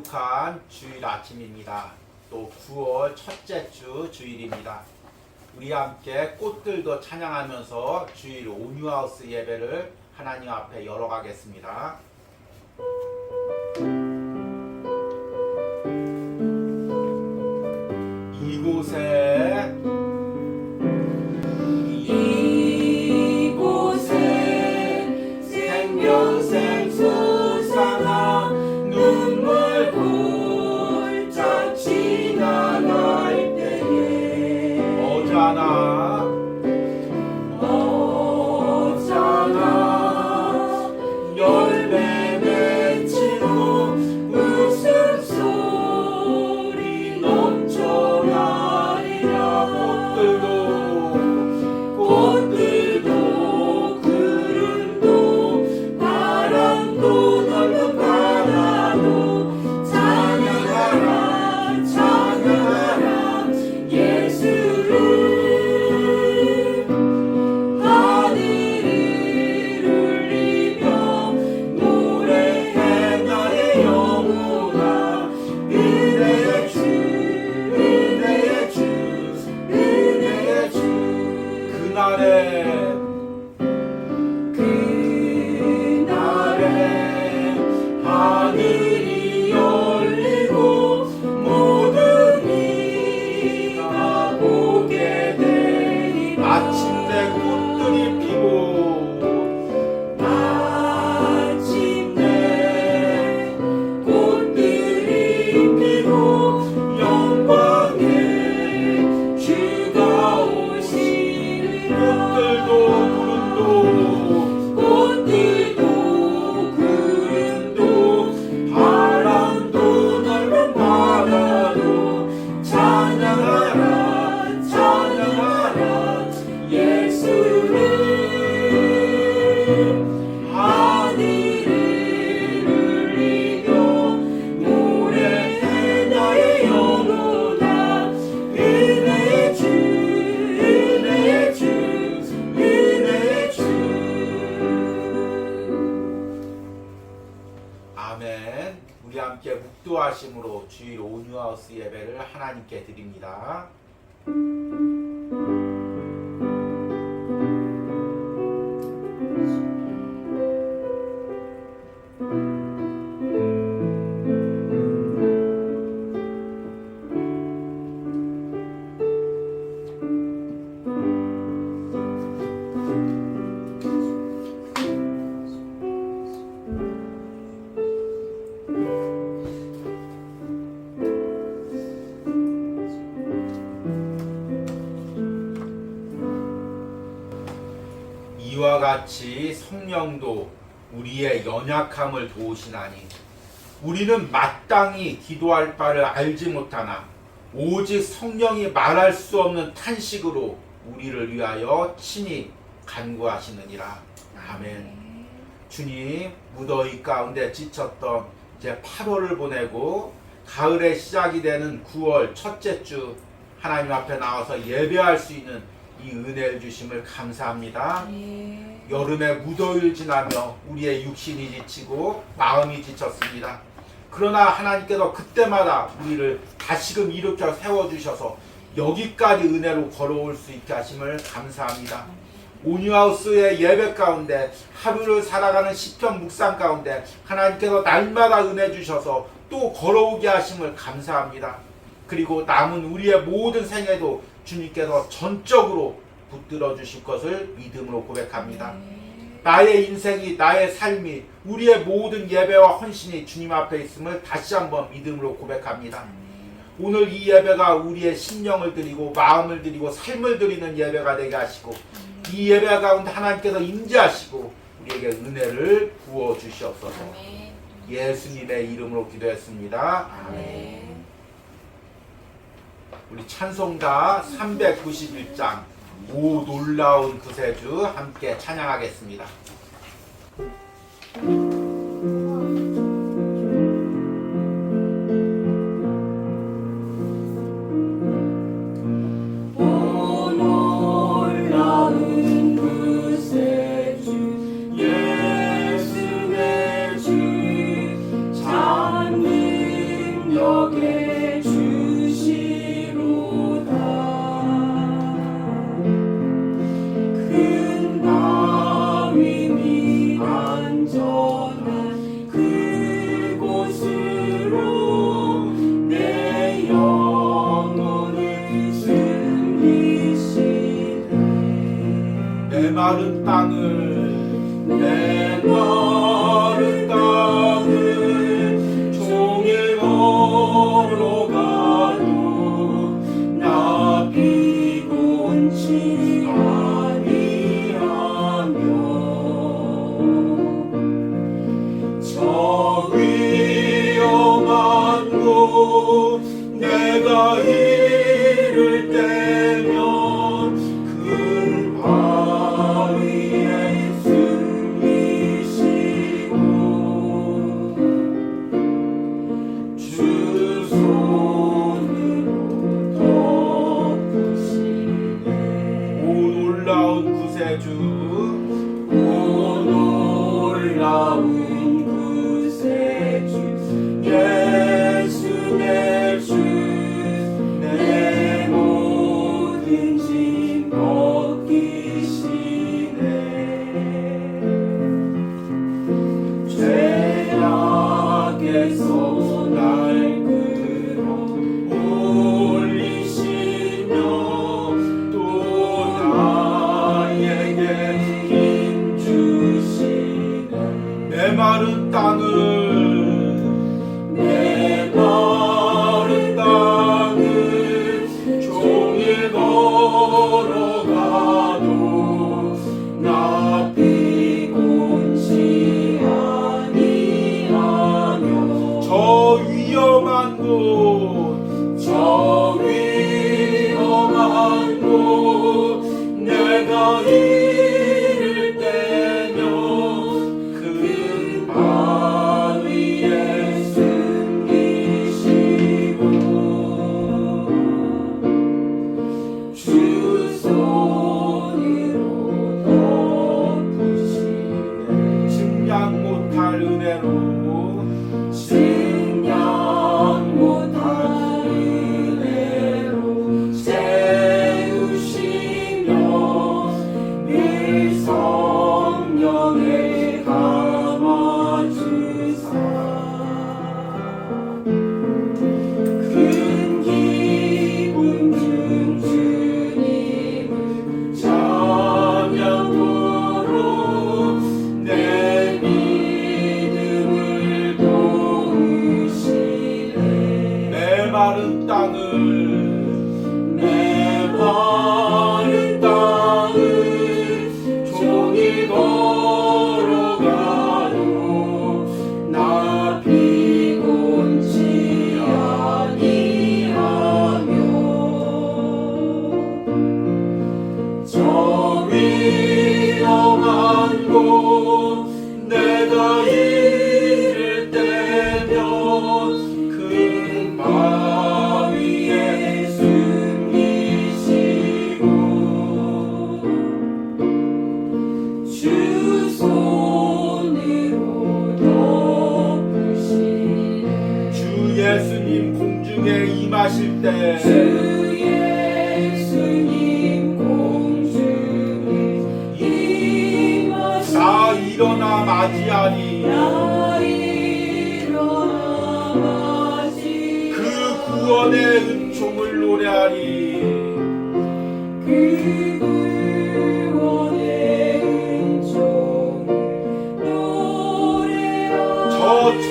거룩한 주일 아침입니다. 또 9월 첫째 주 주일입니다. 우리 함께 꽃들도 찬양하면서 주일 온유하우스 예배를 하나님 앞에 열어가겠습니다. 이곳에 생명샘 솟아나 눈물 골짝 지나갈 때에 어자나 열매 맺히고 웃음소리 넘쳐나리라. 꽃들도 구름도 바람도 넓은 바다도 찬양하라 찬양하라 예수를. 하늘을 울리며 노래해 나의 영혼아. 은혜의 주 은혜의 주 은혜의 주. 그날에 하늘이 열리고 모든 이가 보게 되리. 마침내 꽃들이 피고 마침내 꽃들이 피고 영광의 주가 오시리라. 꽃들도 구름도 바람도 넓은 바다도 찬양하라 찬양하라 예수를. 하늘을 울리며 노래해 나의 영혼아. 은혜의 주 은혜의 주 은혜의 주. 아멘. 우리 함께 묵도하심으로 주일 온유하우스 예배를 하나님께 드립니다. 이와 같이 성령도 우리의 연약함을 도우시나니 우리는 마땅히 기도할 바를 알지 못하나 오직 성령이 말할 수 없는 탄식으로 우리를 위하여 친히 간구하시느니라. 아멘. 주님, 무더위 가운데 지쳤던 이제 8월을 보내고 가을의 시작이 되는 9월 첫째 주 하나님 앞에 나와서 예배할 수 있는 이 은혜를 주심을 감사합니다. 여름의 무더위를 지나며 우리의 육신이 지치고 마음이 지쳤습니다. 그러나 하나님께서 그때마다 우리를 다시금 일으켜 세워주셔서 여기까지 은혜로 걸어올 수 있게 하심을 감사합니다. 온유하우스의 예배 가운데 하루를 살아가는 시편 묵상 가운데 하나님께서 날마다 은혜 주셔서 또 걸어오게 하심을 감사합니다. 그리고 남은 우리의 모든 생애도 주님께서 전적으로 붙들어 주실 것을 믿음으로 고백합니다. 나의 인생이, 나의 삶이, 우리의 모든 예배와 헌신이 주님 앞에 있음을 다시 한번 믿음으로 고백합니다. 오늘 이 예배가 우리의 심령을 드리고 마음을 드리고 삶을 드리는 예배가 되게 하시고 이 예배 가운데 하나님께서 임재하시고 우리에게 은혜를 부어 주시옵소서. 예수님의 이름으로 기도했습니다. 아멘. 우리 찬송가 391장 오 놀라운 구세주 함께 찬양하겠습니다. 오 놀라운 구세주 예수 내 주 참는 마른 땅을 종일 걸어가도 나 피곤치 아니하며 저 위험한 곳 내가 이를 때면 큰 바위에 숨기시고 주 손으로 덮으시네. 오 놀라운 구세주, 오 놀라운 구세주, 예수 내 주, 내 모든 짐 벗기시네. 죄악에서 날 끌어 올리시며 또 나에게 힘 주시네. 메마른 땅을 종일 걸어가도 나 피곤치 아니하며 저 위험한 곳 내가 이를 때면 큰 바위에 숨기시고 주 손으로 덮으시네. 증량 못할 은혜로 채우시며 늘 성령을 감아주사 큰 기쁨 준 주님을 찬양으로 내 믿음을 도우시네. 메마른 땅을 종일 걸어가도 나 피곤치 아니하며 저 위험한 곳 내가 이를 때면 큰 바위에 주 손으로 덮으시네. 주 예수님 공중에 임하실 때 주 예수님 공중에 임하실 나 일어나 맞이하리. 나 일어나 맞이하리. 그 구원의 은총을 노래하리.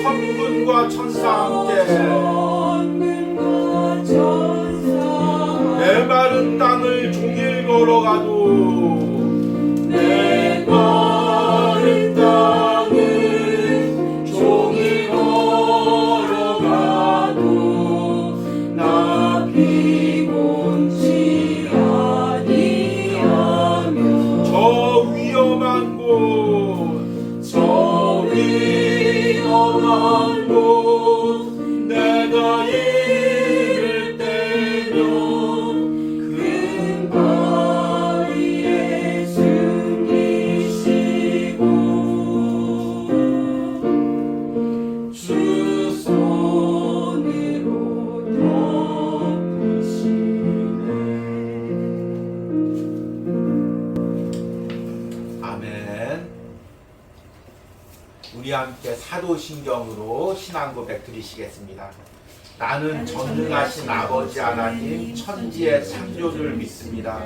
천군과 천사 함께 메마른 땅을 종일 걸어가도 메마른 땅을 종일 걸어가도 나 피곤치 아니하며 저 위험한 곳 내가 이를 때면 큰 바위에 숨기시고 주 손으로 덮으시네. 아멘. 우리 함께 사도신경으로 신앙 고백 드리시겠습니다. 나는 전능하신 아버지 하나님 천지의 창조주를 믿습니다.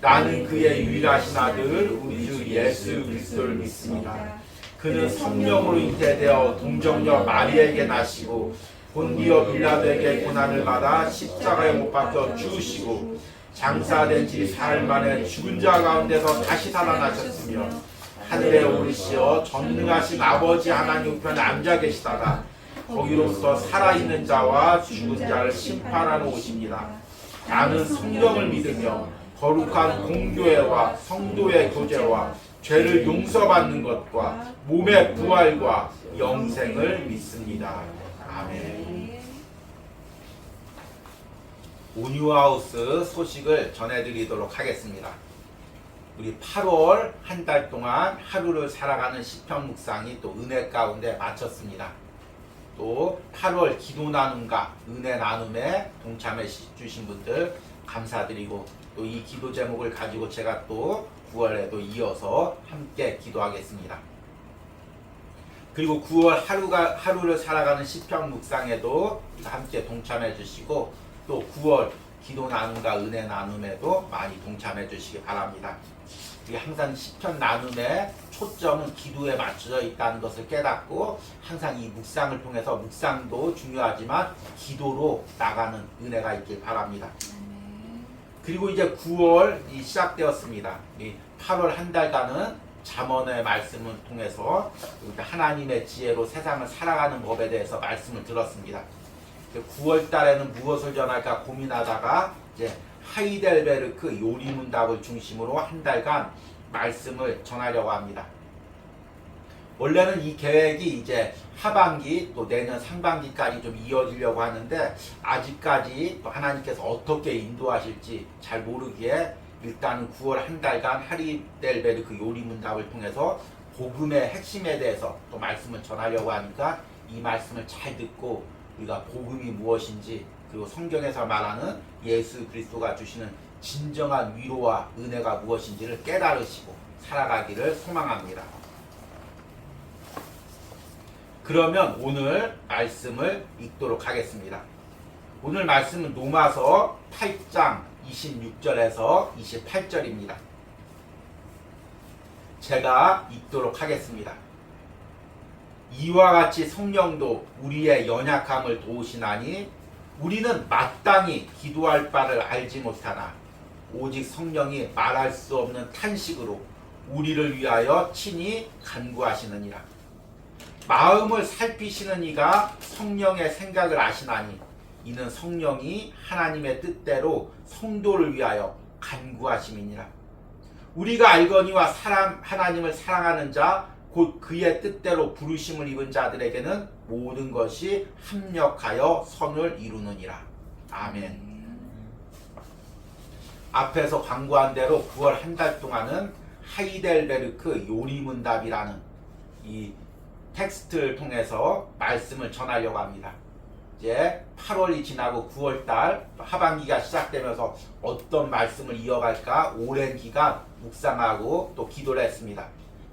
나는 그의 유일하신 아들 우리 주 예수 그리스도를 믿습니다. 그는 성령으로 잉태되어 동정녀 마리아에게 나시고 본디오 빌라도에게 고난을 받아 십자가에 못 박혀 죽으시고 장사된 지 사흘 만에 죽은 자 가운데서 다시 살아나셨으며 하늘에 오르시어 전능하신 아버지 하나님 우편에 앉아 계시다가 거기로부터 살아있는 자와 죽은 자를 심판하러 오십니다. 나는 성령을 믿으며 거룩한 공교회와 성도의 교제와 죄를 용서받는 것과 몸의 부활과 영생을 믿습니다. 아멘. 온유하우스 소식을 전해드리도록 하겠습니다. 우리 8월 한 달 동안 하루를 살아가는 시편 묵상이 또 은혜 가운데 마쳤습니다. 또 8월 기도 나눔과 은혜 나눔에 동참해 주신 분들 감사드리고 또 이 기도 제목을 가지고 제가 또 9월에도 이어서 함께 기도하겠습니다. 그리고 9월 하루를 살아가는 시편 묵상에도 함께 동참해 주시고 또 9월 기도 나눔과 은혜 나눔에도 많이 동참해 주시기 바랍니다. 항상 시편 나눔의 초점은 기도에 맞춰져 있다는 것을 깨닫고 항상 이 묵상을 통해서 묵상도 중요하지만 기도로 나가는 은혜가 있길 바랍니다. 그리고 이제 9월이 시작되었습니다. 8월 한 달간은 잠언의 말씀을 통해서 하나님의 지혜로 세상을 살아가는 법에 대해서 말씀을 들었습니다. 9월 달에는 무엇을 전할까 고민하다가 이제 하이델베르크 요리문답을 중심으로 한 달간 말씀을 전하려고 합니다. 원래는 이 계획이 이제 하반기 또 내년 상반기까지 좀 이어지려고 하는데 아직까지 또 하나님께서 어떻게 인도하실지 잘 모르기에 일단은 9월 한 달간 하이델베르크 요리문답을 통해서 복음의 핵심에 대해서 또 말씀을 전하려고 하니까 이 말씀을 잘 듣고 우리가 복음이 무엇인지 그리고 성경에서 말하는 예수 그리스도가 주시는 진정한 위로와 은혜가 무엇인지를 깨달으시고 살아가기를 소망합니다. 그러면 오늘 말씀을 읽도록 하겠습니다. 오늘 말씀은 로마서 8장 26절에서 28절입니다. 제가 읽도록 하겠습니다. 이와 같이 성령도 우리의 연약함을 도우시나니 우리는 마땅히 기도할 바를 알지 못하나 오직 성령이 말할 수 없는 탄식으로 우리를 위하여 친히 간구하시느니라. 마음을 살피시는 이가 성령의 생각을 아시나니 이는 성령이 하나님의 뜻대로 성도를 위하여 간구하심이니라. 우리가 알거니와 하나님을 사랑하는 자 곧 그의 뜻대로 부르심을 입은 자들에게는 모든 것이 합력하여 선을 이루느니라. 아멘. 앞에서 광고한 대로 9월 한 달 동안은 하이델베르크 요리문답이라는 이 텍스트를 통해서 말씀을 전하려고 합니다. 이제 8월이 지나고 9월달 하반기가 시작되면서 어떤 말씀을 이어갈까 오랜 기간 묵상하고 또 기도를 했습니다.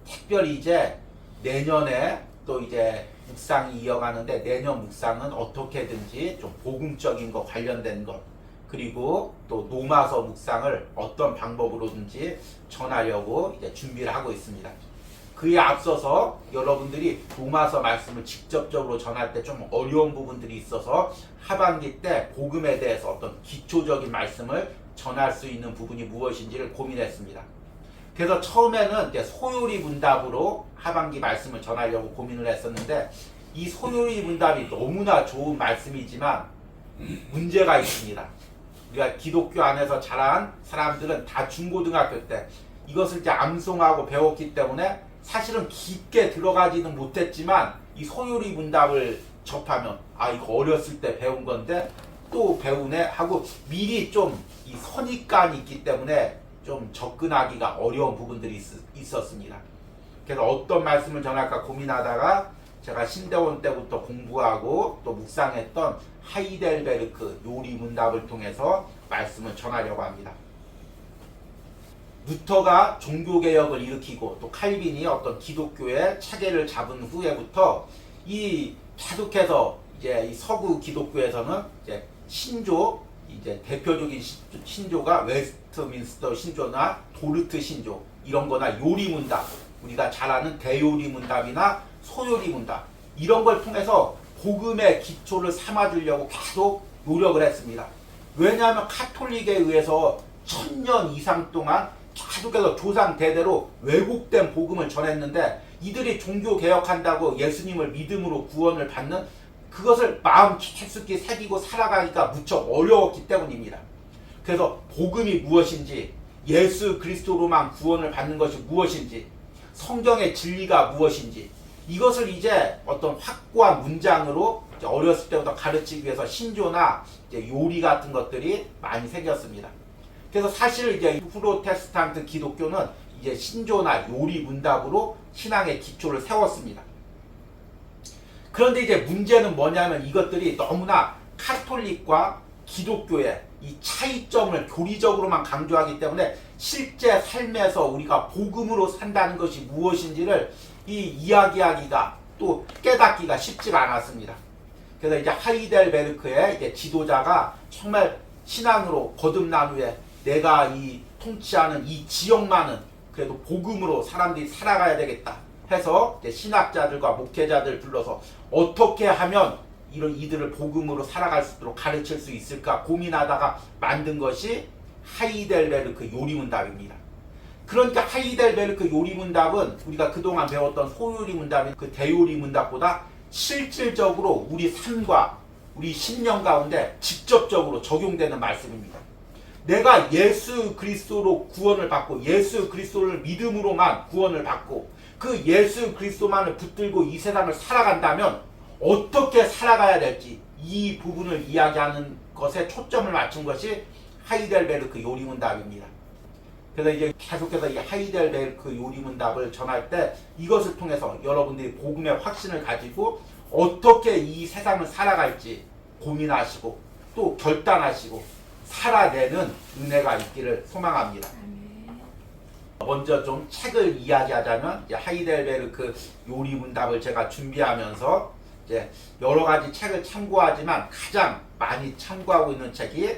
특별히 이제 내년에 또 이제 묵상이 이어가는데 내년 묵상은 어떻게든지 좀 복음적인 거 관련된 것 그리고 또 로마서 묵상을 어떤 방법으로든지 전하려고 이제 준비를 하고 있습니다. 그에 앞서서 여러분들이 로마서 말씀을 직접적으로 전할 때 좀 어려운 부분들이 있어서 하반기 때 복음에 대해서 어떤 기초적인 말씀을 전할 수 있는 부분이 무엇인지를 고민했습니다. 그래서 처음에는 이제 소요리 문답으로 하반기 말씀을 전하려고 고민을 했었는데 이 소요리 문답이 너무나 좋은 말씀이지만 문제가 있습니다. 우리가 기독교 안에서 자란 사람들은 다 중고등학교 때 이것을 이제 암송하고 배웠기 때문에 사실은 깊게 들어가지는 못했지만 이 소요리 문답을 접하면 아 이거 어렸을 때 배운 건데 또 배우네 하고 미리 좀 이 선입관이 있기 때문에 좀 접근하기가 어려운 부분들이 있었습니다. 그래서 어떤 말씀을 전할까 고민하다가 제가 신대원 때부터 공부하고 또 묵상했던 하이델베르크 요리문답을 통해서 말씀을 전하려고 합니다. 루터가 종교개혁을 일으키고 또 칼빈이 어떤 기독교의 차계를 잡은 후에부터 이 계속해서 이제 이 서구 기독교에서는 이제 신조 이제 대표적인 신조가 웨스트민스터 신조나 도르트 신조 이런 거나 요리문답, 우리가 잘 아는 대요리문답이나 소요리문답 이런 걸 통해서 복음의 기초를 삼아주려고 계속 노력을 했습니다. 왜냐하면 카톨릭에 의해서 1000년 이상 동안 계속해서 조상 대대로 왜곡된 복음을 전했는데 이들이 종교 개혁한다고 예수님을 믿음으로 구원을 받는 그것을 마음 깊숙이 새기고 살아가기가 무척 어려웠기 때문입니다. 그래서 복음이 무엇인지, 예수 그리스도로만 구원을 받는 것이 무엇인지, 성경의 진리가 무엇인지 이것을 이제 어떤 확고한 문장으로 이제 어렸을 때부터 가르치기 위해서 신조나 이제 요리 같은 것들이 많이 생겼습니다. 그래서 사실 이제 프로테스탄트 기독교는 이제 신조나 요리 문답으로 신앙의 기초를 세웠습니다. 그런데 이제 문제는 뭐냐면 이것들이 너무나 카톨릭과 기독교의 이 차이점을 교리적으로만 강조하기 때문에 실제 삶에서 우리가 복음으로 산다는 것이 무엇인지를 이야기하기가 또 깨닫기가 쉽지가 않았습니다. 그래서 이제 하이델베르크의 이제 지도자가 정말 신앙으로 거듭난 후에 내가 이 통치하는 이 지역만은 그래도 복음으로 사람들이 살아가야 되겠다 해서 이제 신학자들과 목회자들 불러서 어떻게 하면 이들을 복음으로 살아갈 수 있도록 가르칠 수 있을까 고민하다가 만든 것이 하이델베르크 요리문답입니다. 그러니까 하이델베르크 요리문답은 우리가 그동안 배웠던 소요리문답인 그 대요리문답보다 실질적으로 우리 삶과 우리 신령 가운데 직접적으로 적용되는 말씀입니다. 내가 예수 그리스도로 구원을 받고 예수 그리스도를 믿음으로만 구원을 받고 그 예수 그리스도만을 붙들고 이 세상을 살아간다면 어떻게 살아가야 될지 이 부분을 이야기하는 것에 초점을 맞춘 것이 하이델베르크 요리문답입니다. 그래서 이제 계속해서 이 하이델베르크 요리문답을 전할 때 이것을 통해서 여러분들이 복음의 확신을 가지고 어떻게 이 세상을 살아갈지 고민하시고 또 결단하시고 살아내는 은혜가 있기를 소망합니다. 먼저 좀 책을 이야기하자면 이제 하이델베르크 요리문답을 제가 준비하면서 이제 여러 가지 책을 참고하지만 가장 많이 참고하고 있는 책이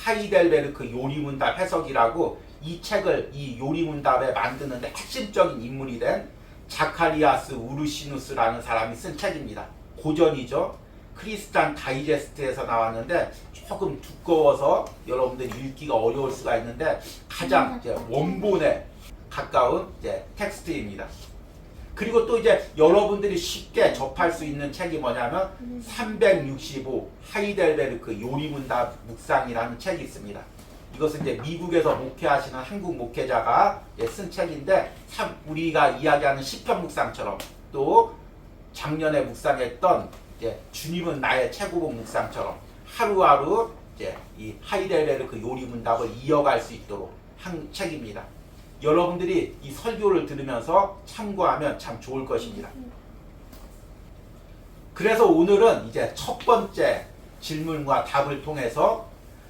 하이델베르크 요리문답 해석이라고 이 책을 이 요리문답에 만드는데 핵심적인 인물이 된 자카리아스 우르시누스라는 사람이 쓴 책입니다. 고전이죠. 크리스탄 다이제스트에서 나왔는데 조금 두꺼워서 여러분들이 읽기가 어려울 수가 있는데 가장 이제 원본에 가까운 이제 텍스트입니다. 그리고 또 이제 여러분들이 쉽게 접할 수 있는 책이 뭐냐면 365 하이델베르크 요리문답 묵상이라는 책이 있습니다. 이것은 이제 미국에서 목회하시는 한국 목회자가 쓴 책인데 우리가 이야기하는 시편 묵상처럼 또 작년에 묵상했던 이제 주님은 나의 최고봉 묵상처럼 하루하루 이제 이 하이델베르크 요리문답을 이어갈 수 있도록 한 책입니다. 여러분들이 이 설교를 들으면서 참고하면 참 좋을 것입니다. 그래서 오늘은 이제 첫 번째 질문과 답을 통해서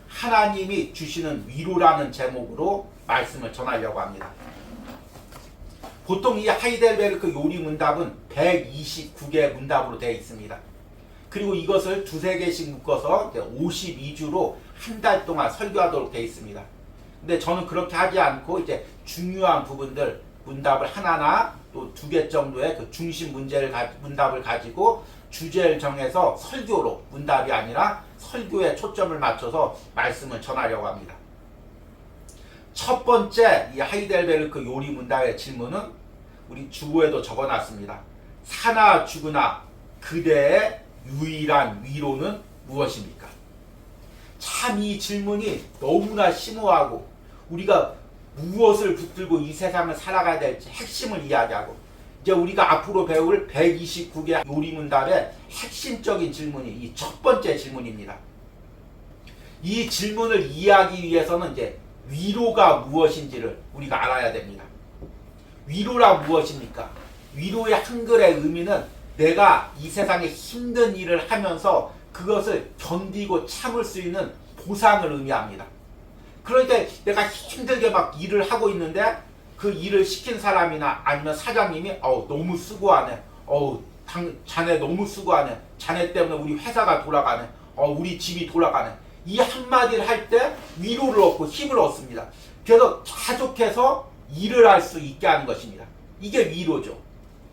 하나님이 주시는 위로라는 제목으로 말씀을 전하려고 합니다. 보통 이 하이델베르크 요리문답은 129개 문답으로 되어 있습니다. 그리고 이것을 두세 개씩 묶어서 52주로 한 달 동안 설교하도록 되어 있습니다. 근데 저는 그렇게 하지 않고 이제 중요한 부분들 문답을 하나나 또 2개 정도의 그 중심 문답을 가지고 주제를 정해서 설교로 문답이 아니라 설교에 초점을 맞춰서 말씀을 전하려고 합니다. 첫 번째 이 하이델베르크 요리문답의 질문은 우리 주보에도 적어놨습니다. 사나 죽으나 그대의 유일한 위로는 무엇입니까? 참 이 질문이 너무나 심오하고 우리가 무엇을 붙들고 이 세상을 살아가야 될지 핵심을 이야기하고 이제 우리가 앞으로 배울 129개 요리문답의 핵심적인 질문이 이 첫 번째 질문입니다. 이 질문을 이해하기 위해서는 이제 위로가 무엇인지를 우리가 알아야 됩니다. 위로라 무엇입니까? 위로의 한글의 의미는 내가 이 세상에 힘든 일을 하면서 그것을 견디고 참을 수 있는 보상을 의미합니다. 그러니까 내가 힘들게 막 일을 하고 있는데 그 일을 시킨 사람이나 아니면 사장님이 너무 수고하네. 자네 너무 수고하네. 자네 때문에 우리 회사가 돌아가네. 우리 집이 돌아가네. 이 한마디를 할 때 위로를 얻고 힘을 얻습니다. 그래서 계속해서 일을 할 수 있게 하는 것입니다. 이게 위로죠.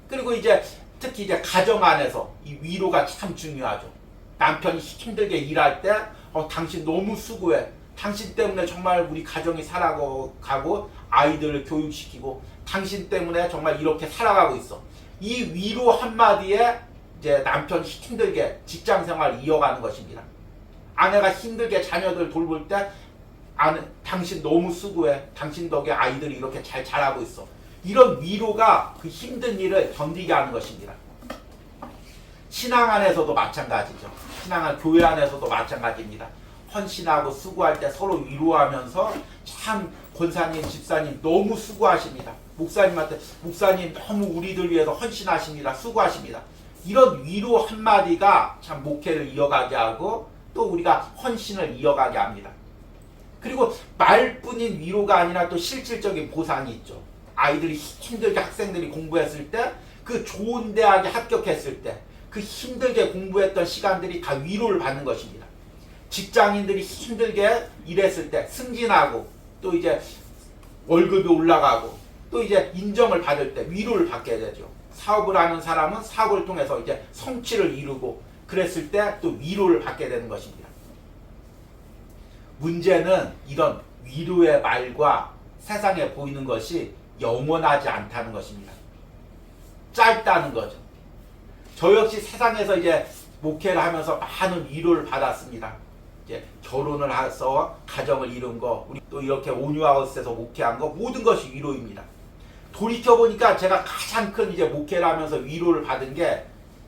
그리고 이제 특히 이제 가정 안에서 이 위로가 참 중요하죠. 남편이 힘들게 일할 때 당신 너무 수고해. 당신 때문에 정말 우리 가정이 살아가고 아이들을 교육시키고 당신 때문에 정말 이렇게 살아가고 있어. 이 위로 한마디에 이제 남편이 힘들게 직장생활을 이어가는 것입니다. 아내가 힘들게 자녀들 돌볼 때 당신 너무 수고해. 당신 덕에 아이들이 이렇게 잘 자라고 있어. 이런 위로가 그 힘든 일을 견디게 하는 것입니다. 신앙 안에서도 마찬가지죠. 신앙 안 교회 안에서도 마찬가지입니다. 헌신하고 수고할 때 서로 위로하면서 참 권사님, 집사님 너무 수고하십니다. 목사님한테 목사님 너무 우리들 위해서 헌신하십니다. 수고하십니다. 이런 위로 한마디가 참 목회를 이어가게 하고 또 우리가 헌신을 이어가게 합니다. 그리고 말뿐인 위로가 아니라 또 실질적인 보상이 있죠. 아이들이 힘들게 학생들이 공부했을 때 그 좋은 대학에 합격했을 때 그 힘들게 공부했던 시간들이 다 위로를 받는 것입니다. 직장인들이 힘들게 일했을 때 승진하고 또 이제 월급이 올라가고 또 이제 인정을 받을 때 위로를 받게 되죠. 사업을 하는 사람은 사업을 통해서 이제 성취를 이루고 그랬을 때 또 위로를 받게 되는 것입니다. 문제는 이런 위로의 말과 세상에 보이는 것이 영원하지 않다는 것입니다. 짧다는 거죠. 저 역시 세상에서 이제 목회를 하면서 많은 위로를 받았습니다. 이제 결혼을 해서 가정을 이룬 거, 우리 또 이렇게 온유하우스에서 목회한 거 모든 것이 위로입니다. 돌이켜 보니까 제가 가장 큰 이제 목회를 하면서 위로를 받은 게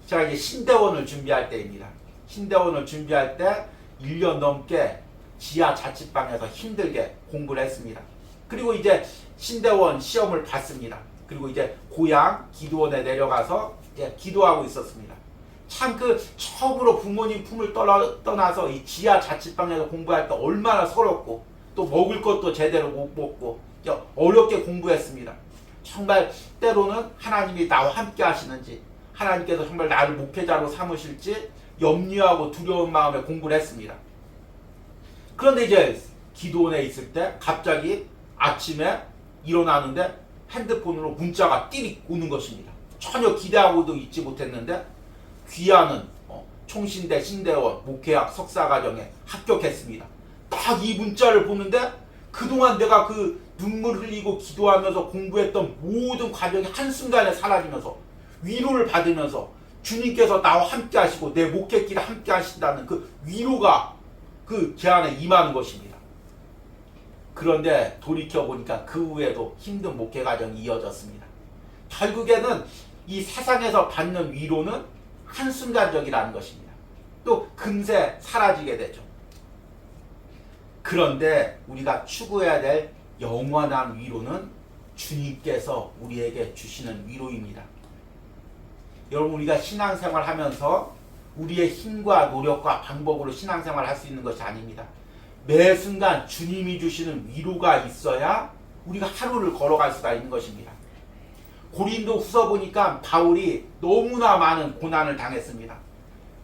제가 이제 신대원을 준비할 때입니다. 신대원을 준비할 때 1년 넘게 지하 자취방에서 힘들게 공부를 했습니다. 그리고 이제 신대원 시험을 봤습니다. 그리고 이제 고향 기도원에 내려가서 이제 기도하고 있었습니다. 참 그 처음으로 부모님 품을 떠나서 이 지하 자취방에서 공부할 때 얼마나 서럽고 또 먹을 것도 제대로 못 먹고 어렵게 공부했습니다. 정말 때로는 하나님이 나와 함께 하시는지 하나님께서 정말 나를 목회자로 삼으실지 염려하고 두려운 마음에 공부를 했습니다. 그런데 이제 기도원에 있을 때 갑자기 아침에 일어나는데 핸드폰으로 문자가 띠릭 오는 것입니다. 전혀 기대하고도 있지 못했는데 귀하는 총신대 신대원 목회학 석사과정에 합격했습니다. 딱 이 문자를 보는데 그동안 내가 그 눈물 흘리고 기도하면서 공부했던 모든 과정이 한순간에 사라지면서 위로를 받으면서 주님께서 나와 함께 하시고 내 목회길에 함께 하신다는 그 위로가 제 안에 임하는 것입니다. 그런데 돌이켜보니까 그 후에도 힘든 목회 과정이 이어졌습니다. 결국에는 이 세상에서 받는 위로는 한순간적이라는 것입니다. 또 금세 사라지게 되죠. 그런데 우리가 추구해야 될 영원한 위로는 주님께서 우리에게 주시는 위로입니다. 여러분, 우리가 신앙생활 하면서 우리의 힘과 노력과 방법으로 신앙생활 할 수 있는 것이 아닙니다. 매 순간 주님이 주시는 위로가 있어야 우리가 하루를 걸어갈 수가 있는 것입니다. 고린도 후서 보니까 바울이 너무나 많은 고난을 당했습니다.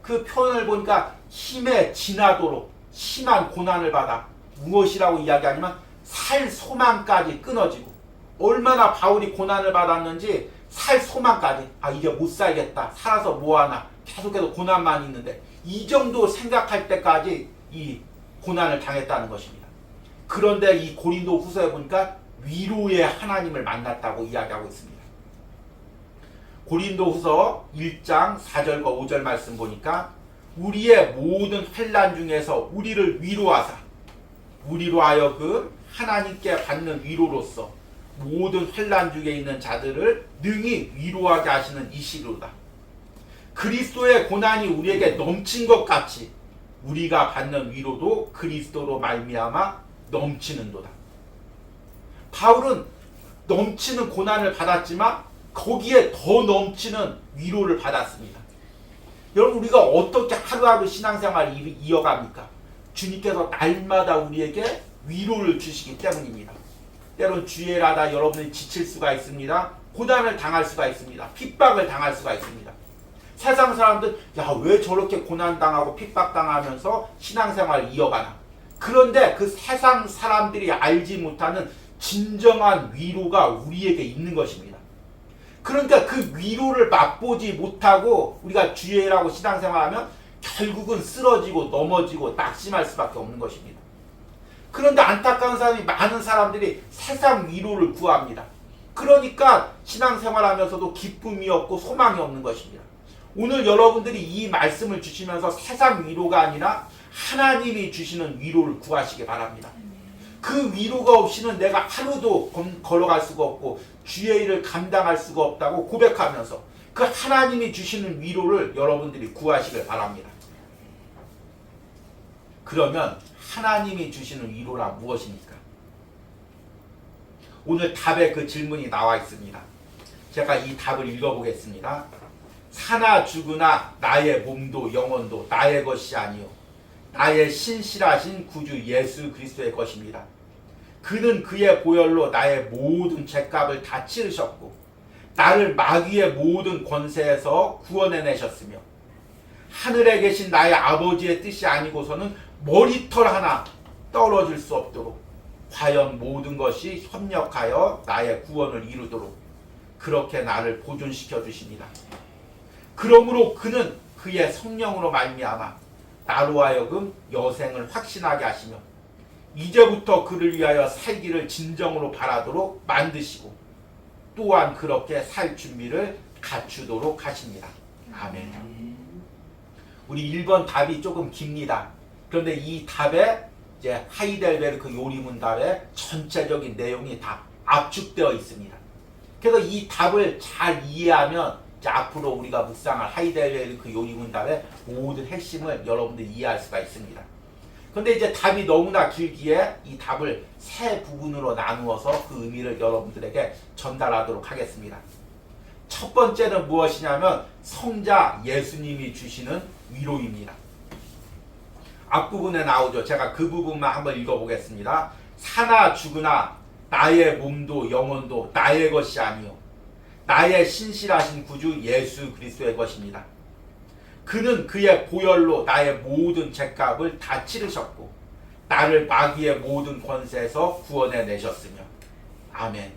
그 표현을 보니까 힘에 지나도록 심한 고난을 받아 무엇이라고 이야기하냐면 살 소망까지 끊어지고, 얼마나 바울이 고난을 받았는지 살 소망까지, 이제 못 살겠다, 살아서 뭐하나, 계속해서 고난만 있는데, 이 정도 생각할 때까지 이 고난을 당했다는 것입니다. 그런데 이 고린도 후서에 보니까 위로의 하나님을 만났다고 이야기하고 있습니다. 고린도 후서 1장 4절과 5절 말씀 보니까 우리의 모든 환난 중에서 우리를 위로하사 우리로 하여금 하나님께 받는 위로로서 모든 환난 중에 있는 자들을 능히 위로하게 하시는 이시로다. 그리스도의 고난이 우리에게 넘친 것 같이 우리가 받는 위로도 그리스도로 말미암아 넘치는도다. 바울은 넘치는 고난을 받았지만 거기에 더 넘치는 위로를 받았습니다. 여러분, 우리가 어떻게 하루하루 신앙생활을 이어갑니까? 주님께서 날마다 우리에게 위로를 주시기 때문입니다. 때론 주일하다 여러분이 지칠 수가 있습니다. 고난을 당할 수가 있습니다. 핍박을 당할 수가 있습니다. 세상 사람들 야, 왜 저렇게 고난당하고 핍박당하면서 신앙생활을 이어가나. 그런데 그 세상 사람들이 알지 못하는 진정한 위로가 우리에게 있는 것입니다. 그러니까 그 위로를 맛보지 못하고 우리가 주일하고 신앙생활하면 결국은 쓰러지고 넘어지고 낙심할 수밖에 없는 것입니다. 그런데 안타까운 사람이 많은 사람들이 세상 위로를 구합니다. 그러니까 신앙생활하면서도 기쁨이 없고 소망이 없는 것입니다. 오늘 여러분들이 이 말씀을 주시면서 세상 위로가 아니라 하나님이 주시는 위로를 구하시기 바랍니다. 그 위로가 없이는 내가 하루도 걸어갈 수가 없고 주의 일을 감당할 수가 없다고 고백하면서 그 하나님이 주시는 위로를 여러분들이 구하시길 바랍니다. 그러면 하나님이 주시는 위로라 무엇입니까? 오늘 답에 그 질문이 나와 있습니다. 제가 이 답을 읽어보겠습니다. 사나 죽으나 나의 몸도 영혼도 나의 것이 아니요 나의 신실하신 구주 예수 그리스도의 것입니다. 그는 그의 보혈로 나의 모든 죄값을 다 치르셨고 나를 마귀의 모든 권세에서 구원해내셨으며 하늘에 계신 나의 아버지의 뜻이 아니고서는 머리털 하나 떨어질 수 없도록 과연 모든 것이 협력하여 나의 구원을 이루도록 그렇게 나를 보존시켜 주십니다. 그러므로 그는 그의 성령으로 말미암아 나로 하여금 여생을 확신하게 하시며 이제부터 그를 위하여 살기를 진정으로 바라도록 만드시고 또한 그렇게 살 준비를 갖추도록 하십니다. 아멘. 우리 1번 답이 조금 깁니다. 그런데 이 답에 이제 하이델베르크 요리문답의 전체적인 내용이 다 압축되어 있습니다. 그래서 이 답을 잘 이해하면 이제 앞으로 우리가 묵상할 하이델베르크 요리문답의 모든 핵심을 여러분들이 이해할 수가 있습니다. 그런데 이제 답이 너무나 길기에 이 답을 세 부분으로 나누어서 그 의미를 여러분들에게 전달하도록 하겠습니다. 첫 번째는 무엇이냐면 성자 예수님이 주시는 위로입니다. 앞부분에 나오죠. 제가 그 부분만 한번 읽어보겠습니다. 사나 죽으나 나의 몸도 영혼도 나의 것이 아니요 나의 신실하신 구주 예수 그리스도의 것입니다. 그는 그의 보혈로 나의 모든 죄값을 다 치르셨고 나를 마귀의 모든 권세에서 구원해 내셨으며 아멘.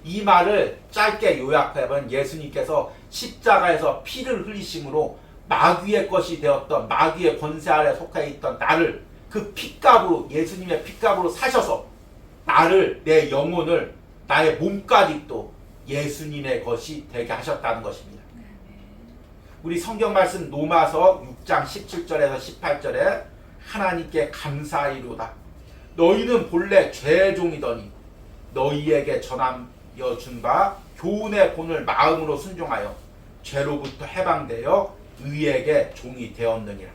이 말을 짧게 요약하면 예수님께서 십자가에서 피를 흘리심으로 마귀의 것이 되었던 마귀의 권세 아래 속해 있던 나를 그 핏값으로 예수님의 핏값으로 사셔서 나를 내 영혼을 나의 몸까지도 예수님의 것이 되게 하셨다는 것입니다. 우리 성경 말씀 로마서 6장 17절에서 18절에 하나님께 감사하리로다. 너희는 본래 죄의 종이더니 너희에게 전하여 준 바 교훈의 본을 마음으로 순종하여 죄로부터 해방되어 의에게 종이 되었느니라.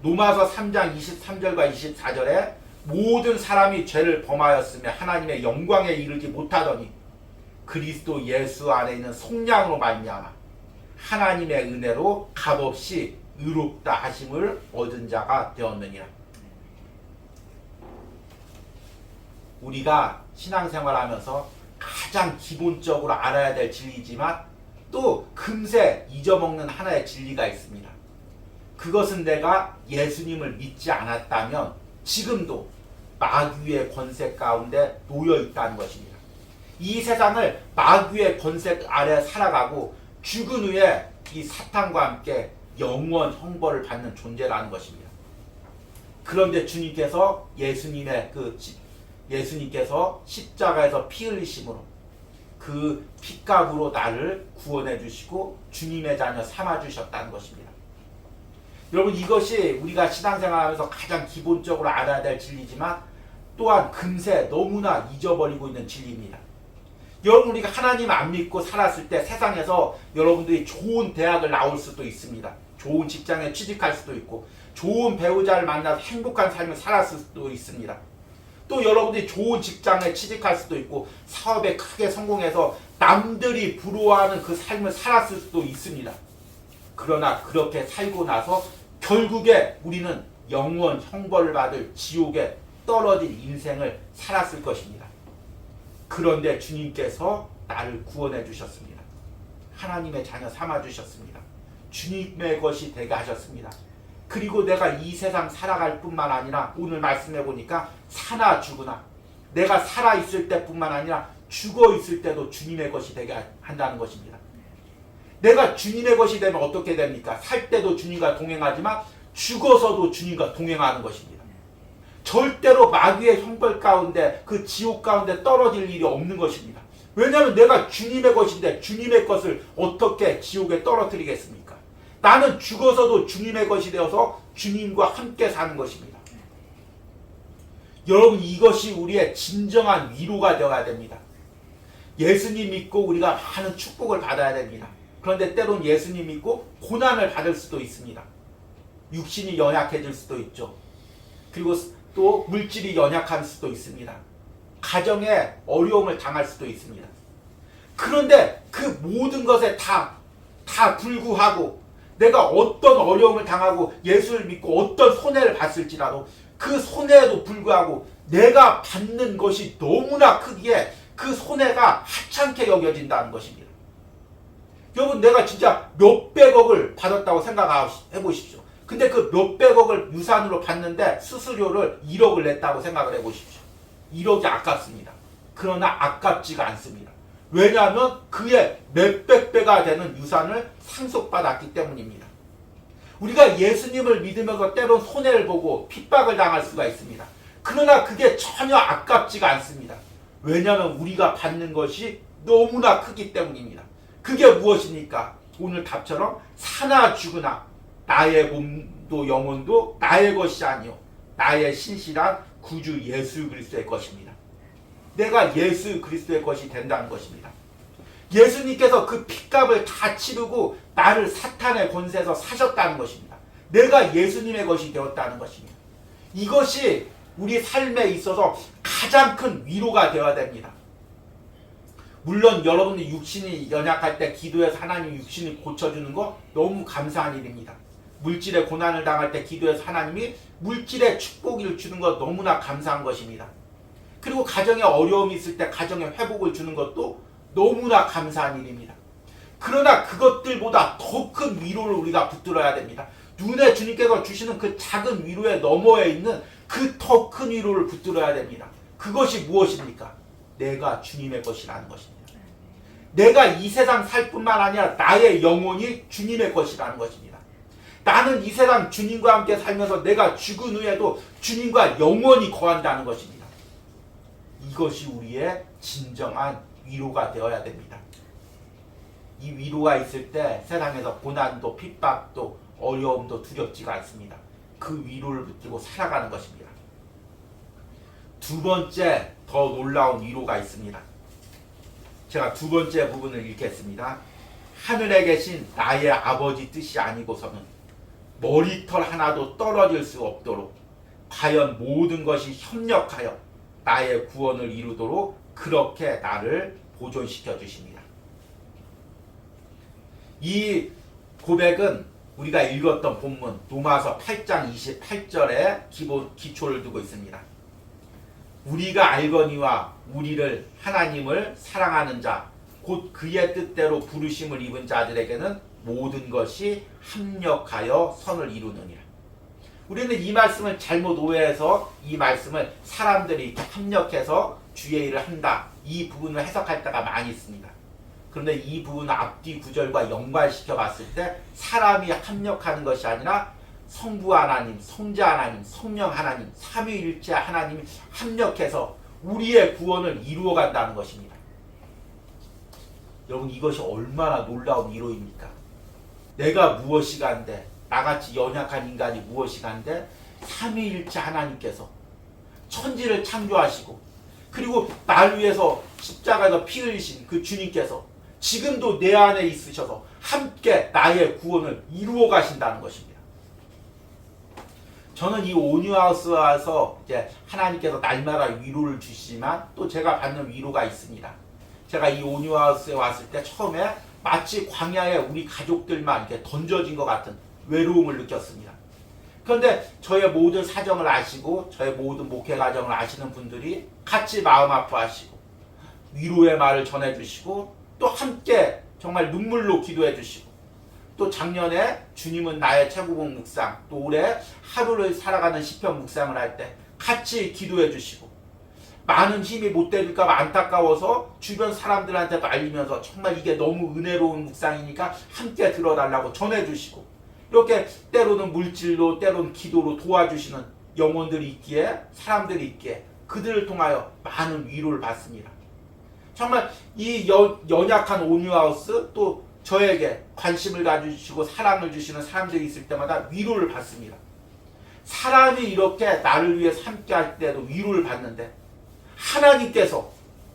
로마서 3장 23절과 24절에 모든 사람이 죄를 범하였으며 하나님의 영광에 이르지 못하더니 그리스도 예수 안에 있는 속량으로 말미암아 하나님의 은혜로 값없이 의롭다 하심을 얻은 자가 되었느니라. 우리가 신앙생활하면서 가장 기본적으로 알아야 될 진리지만 또 금세 잊어먹는 하나의 진리가 있습니다. 그것은 내가 예수님을 믿지 않았다면 지금도 마귀의 권세 가운데 놓여 있다는 것입니다. 이 세상을 마귀의 권세 아래 살아가고 죽은 후에 이 사탄과 함께 영원 형벌을 받는 존재라는 것입니다. 그런데 주님께서 예수님께서 십자가에서 피 흘리심으로 그 핏값으로 나를 구원해 주시고 주님의 자녀 삼아 주셨다는 것입니다. 여러분, 이것이 우리가 신앙생활하면서 가장 기본적으로 알아야 될 진리지만 또한 금세 너무나 잊어버리고 있는 진리입니다. 여러분, 우리가 하나님 안 믿고 살았을 때 세상에서 여러분들이 좋은 대학을 나올 수도 있습니다. 좋은 직장에 취직할 수도 있고 좋은 배우자를 만나서 행복한 삶을 살았을 수도 있습니다. 또 여러분들이 좋은 직장에 취직할 수도 있고 사업에 크게 성공해서 남들이 부러워하는 그 삶을 살았을 수도 있습니다. 그러나 그렇게 살고 나서 결국에 우리는 영원 형벌을 받을 지옥에 떨어질 인생을 살았을 것입니다. 그런데 주님께서 나를 구원해 주셨습니다. 하나님의 자녀 삼아 주셨습니다. 주님의 것이 되게 하셨습니다. 그리고 내가 이 세상 살아갈 뿐만 아니라 오늘 말씀해 보니까 사나 죽으나 내가 살아있을 때뿐만 아니라 죽어있을 때도 주님의 것이 되게 한다는 것입니다. 내가 주님의 것이 되면 어떻게 됩니까? 살 때도 주님과 동행하지만 죽어서도 주님과 동행하는 것입니다. 절대로 마귀의 형벌 가운데 그 지옥 가운데 떨어질 일이 없는 것입니다. 왜냐하면 내가 주님의 것인데 주님의 것을 어떻게 지옥에 떨어뜨리겠습니까? 나는 죽어서도 주님의 것이 되어서 주님과 함께 사는 것입니다. 여러분, 이것이 우리의 진정한 위로가 되어야 됩니다. 예수님 믿고 우리가 많은 축복을 받아야 됩니다. 그런데 때론 예수님 믿고 고난을 받을 수도 있습니다. 육신이 연약해질 수도 있죠. 그리고 또 물질이 연약할 수도 있습니다. 가정에 어려움을 당할 수도 있습니다. 그런데 그 모든 것에 다 불구하고 내가 어떤 어려움을 당하고 예수를 믿고 어떤 손해를 봤을지라도 그 손해에도 불구하고 내가 받는 것이 너무나 크기에 그 손해가 하찮게 여겨진다는 것입니다. 여러분, 내가 진짜 몇백억을 받았다고 생각해 보십시오. 근데 그 몇백억을 유산으로 받는데 수수료를 1억을 냈다고 생각을 해 보십시오. 1억이 아깝습니다. 그러나 아깝지가 않습니다. 왜냐하면 그의 몇백 배가 되는 유산을 상속받았기 때문입니다. 우리가 예수님을 믿으면서 때론 손해를 보고 핍박을 당할 수가 있습니다. 그러나 그게 전혀 아깝지가 않습니다. 왜냐하면 우리가 받는 것이 너무나 크기 때문입니다. 그게 무엇입니까? 오늘 답처럼 사나 죽으나 나의 몸도 영혼도 나의 것이 아니요 나의 신실한 구주 예수 그리스도의 것입니다. 내가 예수 그리스도의 것이 된다는 것입니다. 예수님께서 그 핏값을 다 치르고 나를 사탄의 권세에서 사셨다는 것입니다. 내가 예수님의 것이 되었다는 것입니다. 이것이 우리 삶에 있어서 가장 큰 위로가 되어야 됩니다. 물론 여러분이 육신이 연약할 때 기도해서 하나님 육신을 고쳐주는 거 너무 감사한 일입니다. 물질의 고난을 당할 때 기도해서 하나님이 물질의 축복을 주는 것 너무나 감사한 것입니다. 그리고 가정에 어려움이 있을 때 가정에 회복을 주는 것도 너무나 감사한 일입니다. 그러나 그것들보다 더 큰 위로를 우리가 붙들어야 됩니다. 눈에 주님께서 주시는 그 작은 위로의 너머에 있는 그 더 큰 위로를 붙들어야 됩니다. 그것이 무엇입니까? 내가 주님의 것이라는 것입니다. 내가 이 세상 살 뿐만 아니라 나의 영혼이 주님의 것이라는 것입니다. 나는 이 세상 주님과 함께 살면서 내가 죽은 후에도 주님과 영원히 거한다는 것입니다. 이것이 우리의 진정한 위로가 되어야 됩니다. 이 위로가 있을 때 세상에서 고난도 핍박도 어려움도 두렵지가 않습니다. 그 위로를 붙들고 살아가는 것입니다. 두 번째 더 놀라운 위로가 있습니다. 제가 두 번째 부분을 읽겠습니다. 하늘에 계신 나의 아버지 뜻이 아니고서는 머리털 하나도 떨어질 수 없도록 과연 모든 것이 협력하여 나의 구원을 이루도록 그렇게 나를 보존시켜 주십니다. 이 고백은 우리가 읽었던 본문 로마서 8장 28절에 기초를 두고 있습니다. 우리가 알거니와 우리를 하나님을 사랑하는 자 곧 그의 뜻대로 부르심을 입은 자들에게는 모든 것이 합력하여 선을 이루느니라. 우리는 이 말씀을 잘못 오해해서 이 말씀을 사람들이 이렇게 합력해서 주의 일을 한다, 이 부분을 해석할 때가 많이 있습니다. 그런데 이 부분을 앞뒤 구절과 연관시켜 봤을 때 사람이 합력하는 것이 아니라 성부 하나님, 성자 하나님, 성령 하나님, 삼위일체 하나님이 합력해서 우리의 구원을 이루어 간다는 것입니다. 여러분, 이것이 얼마나 놀라운 위로입니까? 내가 무엇이 간데, 나같이 연약한 인간이 무엇이 간데 삼위일체 하나님께서 천지를 창조하시고 그리고 날 위해서 십자가에서 피 흘리신 그 주님께서 지금도 내 안에 있으셔서 함께 나의 구원을 이루어 가신다는 것입니다. 저는 이 온유하우스에 와서 이제 하나님께서 날마다 위로를 주시지만 또 제가 받는 위로가 있습니다. 제가 이 온유하우스에 왔을 때 처음에 마치 광야에 우리 가족들만 이렇게 던져진 것 같은 외로움을 느꼈습니다. 그런데 저의 모든 사정을 아시고 저의 모든 목회 과정을 아시는 분들이 같이 마음 아파하시고 위로의 말을 전해주시고 또 함께 정말 눈물로 기도해 주시고 또 작년에 주님은 나의 최고봉 묵상, 또 올해 하루를 살아가는 시편 묵상을 할 때 같이 기도해 주시고, 많은 힘이 못 되니까 안타까워서 주변 사람들한테도 알리면서 정말 이게 너무 은혜로운 묵상이니까 함께 들어달라고 전해주시고, 이렇게 때로는 물질로 때로는 기도로 도와주시는 영혼들이 있기에, 사람들이 있기에 그들을 통하여 많은 위로를 받습니다. 정말 이 연약한 온유하우스, 또 저에게 관심을 가져주시고 사랑을 주시는 사람들이 있을 때마다 위로를 받습니다. 사람이 이렇게 나를 위해서 함께 할 때도 위로를 받는데, 하나님께서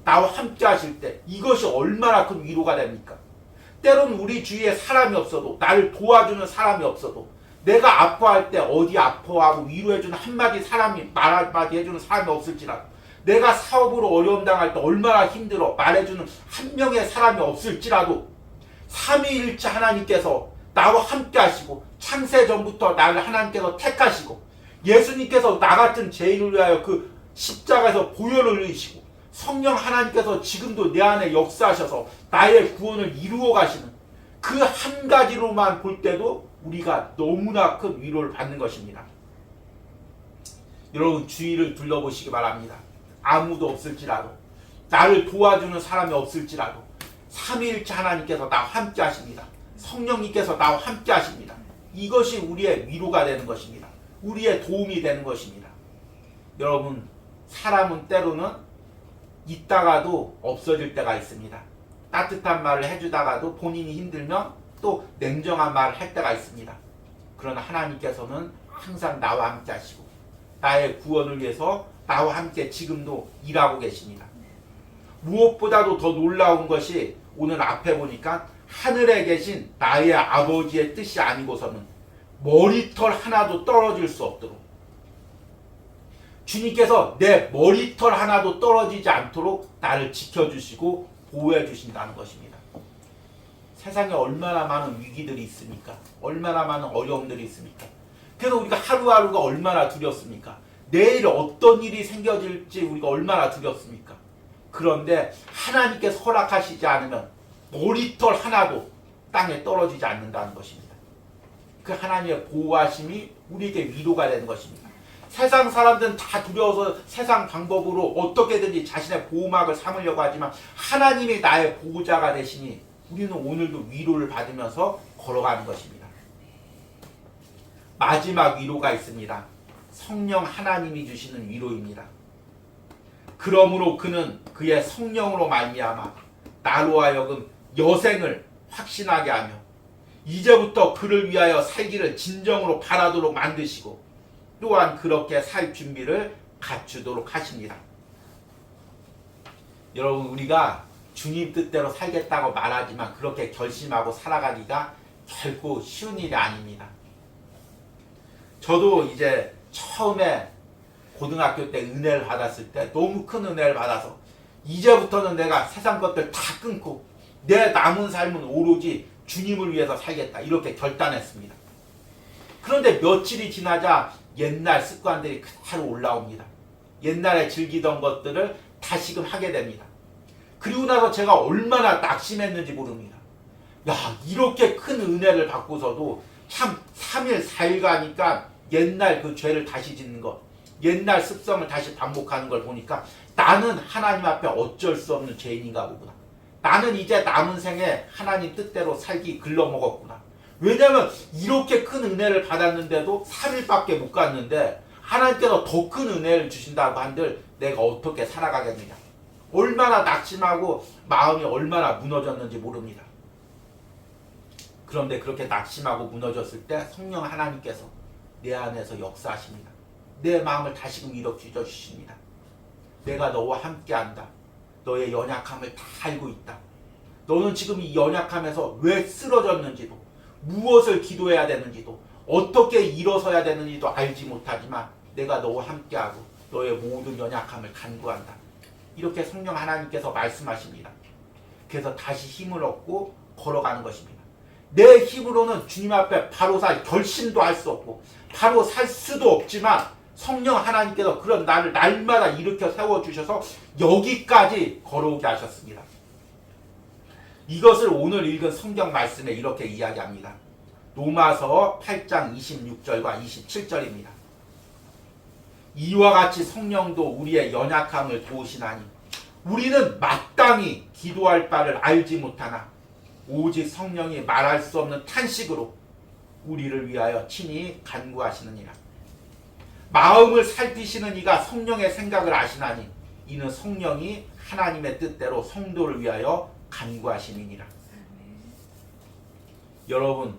나와 함께 하실 때 이것이 얼마나 큰 위로가 됩니까? 때로는 우리 주위에 사람이 없어도, 나를 도와주는 사람이 없어도, 내가 아파할 때 어디 아파하고 위로해주는 한마디 사람이, 말 한마디 해주는 사람이 없을지라도, 내가 사업으로 어려움 당할 때 얼마나 힘들어 말해주는 한 명의 사람이 없을지라도, 삼위일체 하나님께서 나와 함께 하시고, 창세 전부터 나를 하나님께서 택하시고, 예수님께서 나 같은 죄인을 위하여 그 십자가에서 보혈을 흘리시고, 성령 하나님께서 지금도 내 안에 역사하셔서 나의 구원을 이루어 가시는 그 한 가지로만 볼 때도 우리가 너무나 큰 위로를 받는 것입니다. 여러분, 주위를 둘러보시기 바랍니다. 아무도 없을지라도, 나를 도와주는 사람이 없을지라도 삼위일체 하나님께서 나와 함께 하십니다. 성령님께서 나와 함께 하십니다. 이것이 우리의 위로가 되는 것입니다. 우리의 도움이 되는 것입니다. 여러분, 사람은 때로는 있다가도 없어질 때가 있습니다. 따뜻한 말을 해주다가도 본인이 힘들면 또 냉정한 말을 할 때가 있습니다. 그러나 하나님께서는 항상 나와 함께 하시고, 나의 구원을 위해서 나와 함께 지금도 일하고 계십니다. 무엇보다도 더 놀라운 것이, 오늘 앞에 보니까 하늘에 계신 나의 아버지의 뜻이 아니고서는 머리털 하나도 떨어질 수 없도록, 주님께서 내 머리털 하나도 떨어지지 않도록 나를 지켜주시고 보호해 주신다는 것입니다. 세상에 얼마나 많은 위기들이 있습니까? 얼마나 많은 어려움들이 있습니까? 그래서 우리가 하루하루가 얼마나 두렵습니까? 내일 어떤 일이 생겨질지 우리가 얼마나 두렵습니까? 그런데 하나님께서 허락하시지 않으면 머리털 하나도 땅에 떨어지지 않는다는 것입니다. 그 하나님의 보호하심이 우리에게 위로가 되는 것입니다. 세상 사람들은 다 두려워서 세상 방법으로 어떻게든지 자신의 보호막을 삼으려고 하지만, 하나님이 나의 보호자가 되시니 우리는 오늘도 위로를 받으면서 걸어가는 것입니다. 마지막 위로가 있습니다. 성령 하나님이 주시는 위로입니다. 그러므로 그는 그의 성령으로 말미암아 나로 하여금 여생을 확신하게 하며, 이제부터 그를 위하여 살기를 진정으로 바라도록 만드시고, 또한 그렇게 살 준비를 갖추도록 하십니다. 여러분, 우리가 주님 뜻대로 살겠다고 말하지만 그렇게 결심하고 살아가기가 결코 쉬운 일이 아닙니다. 저도 이제 처음에 고등학교 때 은혜를 받았을 때 너무 큰 은혜를 받아서, 이제부터는 내가 세상 것들 다 끊고 내 남은 삶은 오로지 주님을 위해서 살겠다, 이렇게 결단했습니다. 그런데 며칠이 지나자 옛날 습관들이 그대로 올라옵니다. 옛날에 즐기던 것들을 다시금 하게 됩니다. 그리고 나서 제가 얼마나 낙심했는지 모릅니다. 야, 이렇게 큰 은혜를 받고서도 참 3일 4일 가니까 옛날 그 죄를 다시 짓는 것, 옛날 습성을 다시 반복하는 걸 보니까 나는 하나님 앞에 어쩔 수 없는 죄인인가 보구나. 나는 이제 남은 생에 하나님 뜻대로 살기 글러먹었구나. 왜냐하면 이렇게 큰 은혜를 받았는데도 3일밖에 못 갔는데 하나님께서 더 큰 은혜를 주신다고 한들 내가 어떻게 살아가겠느냐. 얼마나 낙심하고 마음이 얼마나 무너졌는지 모릅니다. 그런데 그렇게 낙심하고 무너졌을 때 성령 하나님께서 내 안에서 역사하십니다. 내 마음을 다시금 일으켜 주십니다. 내가 너와 함께한다. 너의 연약함을 다 알고 있다. 너는 지금 이 연약함에서 왜 쓰러졌는지도, 무엇을 기도해야 되는지도, 어떻게 일어서야 되는지도 알지 못하지만 내가 너와 함께하고 너의 모든 연약함을 간구한다. 이렇게 성령 하나님께서 말씀하십니다. 그래서 다시 힘을 얻고 걸어가는 것입니다. 내 힘으로는 주님 앞에 바로 살 결심도 할 수 없고 바로 살 수도 없지만, 성령 하나님께서 그런 나를 날마다 일으켜 세워주셔서 여기까지 걸어오게 하셨습니다. 이것을 오늘 읽은 성경 말씀에 이렇게 이야기합니다. 로마서 8장 26절과 27절입니다. 이와 같이 성령도 우리의 연약함을 도우시나니 우리는 마땅히 기도할 바를 알지 못하나 오직 성령이 말할 수 없는 탄식으로 우리를 위하여 친히 간구하시느니라. 마음을 살피시는 이가 성령의 생각을 아시나니 이는 성령이 하나님의 뜻대로 성도를 위하여 간구하심이니라. 여러분,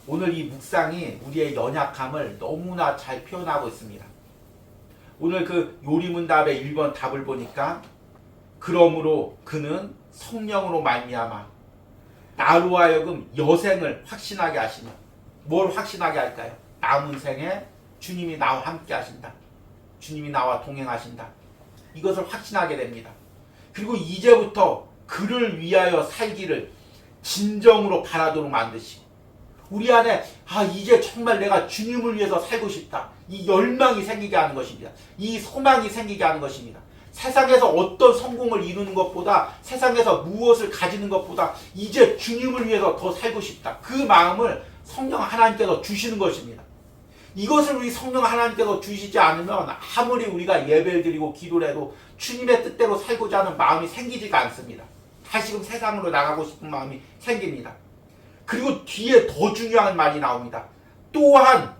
오늘 이 묵상이 우리의 연약함을 너무나 잘 표현하고 있습니다. 오늘 그 요리문답의 1번 답을 보니까 그러므로 그는 성령으로 말미암아 나로 하여금 여생을 확신하게 하시며, 뭘 확신하게 할까요? 남은 생에 주님이 나와 함께 하신다. 주님이 나와 동행하신다. 이것을 확신하게 됩니다. 그리고 이제부터 그를 위하여 살기를 진정으로 바라도록 만드시고, 우리 안에 이제 정말 내가 주님을 위해서 살고 싶다. 이 열망이 생기게 하는 것입니다. 이 소망이 생기게 하는 것입니다. 세상에서 어떤 성공을 이루는 것보다, 세상에서 무엇을 가지는 것보다 이제 주님을 위해서 더 살고 싶다. 그 마음을 성령 하나님께서 주시는 것입니다. 이것을 우리 성령 하나님께서 주시지 않으면 아무리 우리가 예배를 드리고 기도를 해도 주님의 뜻대로 살고자 하는 마음이 생기지가 않습니다. 다시금 세상으로 나가고 싶은 마음이 생깁니다. 그리고 뒤에 더 중요한 말이 나옵니다. 또한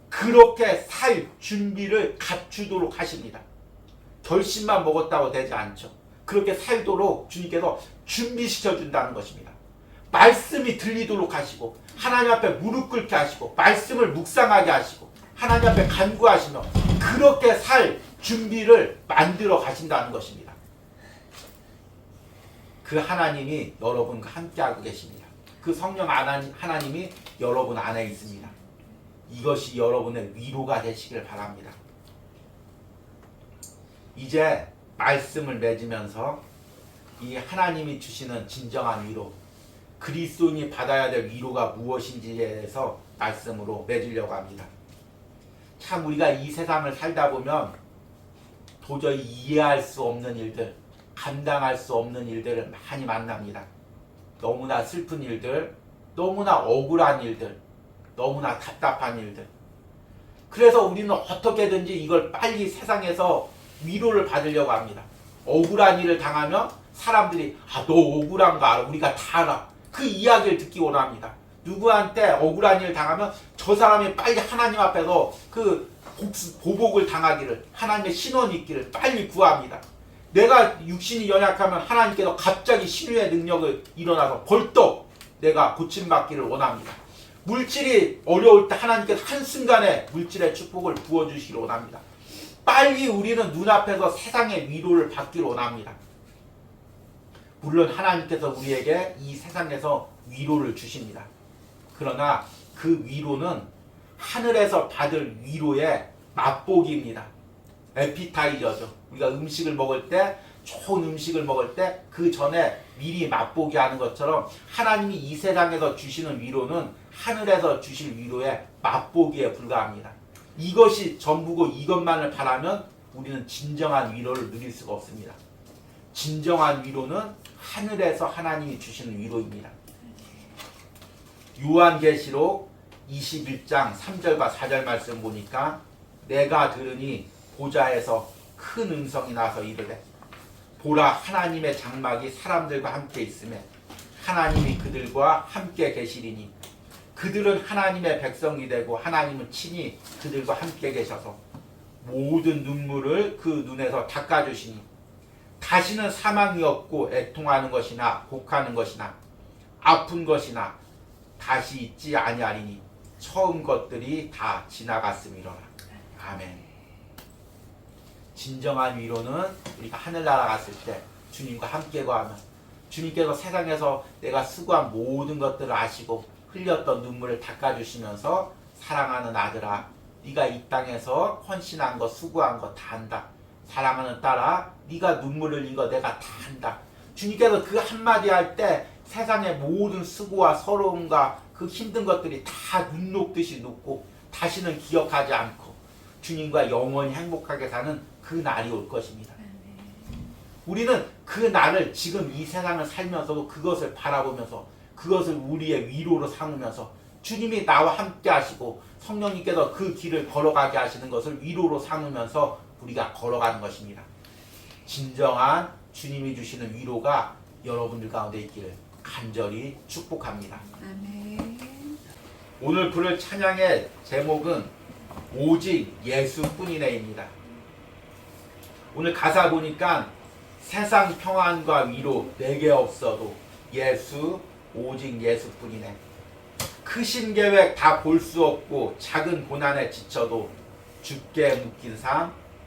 그렇게 살 준비를 갖추도록 하십니다. 결심만 먹었다고 되지 않죠. 그렇게 살도록 주님께서 준비시켜 준다는 것입니다. 말씀이 들리도록 하시고, 하나님 앞에 무릎 꿇게 하시고, 말씀을 묵상하게 하시고, 하나님 앞에 간구하시며 그렇게 살 준비를 만들어 가신다는 것입니다. 그 하나님이 여러분과 함께하고 계십니다. 그 성령 하나님이 여러분 안에 있습니다. 이것이 여러분의 위로가 되시길 바랍니다. 이제 말씀을 맺으면서 이 하나님이 주시는 진정한 위로, 그리스도인이 받아야 될 위로가 무엇인지에 대해서 말씀으로 맺으려고 합니다. 참 우리가 이 세상을 살다 보면 도저히 이해할 수 없는 일들, 감당할 수 없는 일들을 많이 만납니다. 너무나 슬픈 일들, 너무나 억울한 일들, 너무나 답답한 일들. 그래서 우리는 어떻게든지 이걸 빨리 세상에서 위로를 받으려고 합니다. 억울한 일을 당하면 사람들이 너 억울한 거 알아. 우리가 다 알아. 그 이야기를 듣기 원합니다. 누구한테 억울한 일을 당하면 저 사람이 빨리 하나님 앞에서 그 보복을 당하기를, 하나님의 신원이 있기를 빨리 구합니다. 내가 육신이 연약하면 하나님께서 갑자기 신유의 능력을 일어나서 벌떡 내가 고침받기를 원합니다. 물질이 어려울 때 하나님께서 한순간에 물질의 축복을 부어주시기를 원합니다. 빨리 우리는 눈앞에서 세상의 위로를 받기를 원합니다. 물론 하나님께서 우리에게 이 세상에서 위로를 주십니다. 그러나 그 위로는 하늘에서 받을 위로의 맛보기입니다. 에피타이저죠. 우리가 음식을 먹을 때, 좋은 음식을 먹을 때 그 전에 미리 맛보기 하는 것처럼 하나님이 이 세상에서 주시는 위로는 하늘에서 주실 위로의 맛보기에 불과합니다. 이것이 전부고 이것만을 바라면 우리는 진정한 위로를 누릴 수가 없습니다. 진정한 위로는 하늘에서 하나님이 주시는 위로입니다. 요한계시록 21장 3절과 4절 말씀 보니까 내가 들으니 보좌에서 큰 음성이 나서 이르되 보라 하나님의 장막이 사람들과 함께 있으며 하나님이 그들과 함께 계시리니 그들은 하나님의 백성이 되고 하나님은 친히 그들과 함께 계셔서 모든 눈물을 그 눈에서 닦아주시니 다시는 사망이 없고 애통하는 것이나 곡하는 것이나 아픈 것이나 다시 있지 아니하리니 처음 것들이 다 지나갔음이로라. 아멘. 진정한 위로는 우리가 하늘나라 갔을 때 주님과 함께 거하면 주님께서 세상에서 내가 수고한 모든 것들을 아시고 흘렸던 눈물을 닦아주시면서 사랑하는 아들아 네가 이 땅에서 헌신한 것 수고한 거 다 한다. 사랑하는 딸아 네가 눈물 흘린 거 내가 다 한다. 주님께서 그 한마디 할 때 세상의 모든 수고와 서러움과 그 힘든 것들이 다 눈 녹듯이 녹고 다시는 기억하지 않고 주님과 영원히 행복하게 사는 그 날이 올 것입니다. 우리는 그 날을 지금 이 세상을 살면서도 그것을 바라보면서 그것을 우리의 위로로 삼으면서 주님이 나와 함께 하시고 성령님께서 그 길을 걸어가게 하시는 것을 위로로 삼으면서 우리가 걸어가는 것입니다. 진정한 주님이 주시는 위로가 여러분들 가운데 있기를 간절히 축복합니다. 아멘. 오늘 부를 찬양의 제목은 오직 예수뿐이네입니다. 오늘 가사 보니까 세상 평안과 위로 내게 없어도 예수, 오직 예수뿐이네. 크신 계획 다 볼 수 없고 작은 고난에 지쳐도 주께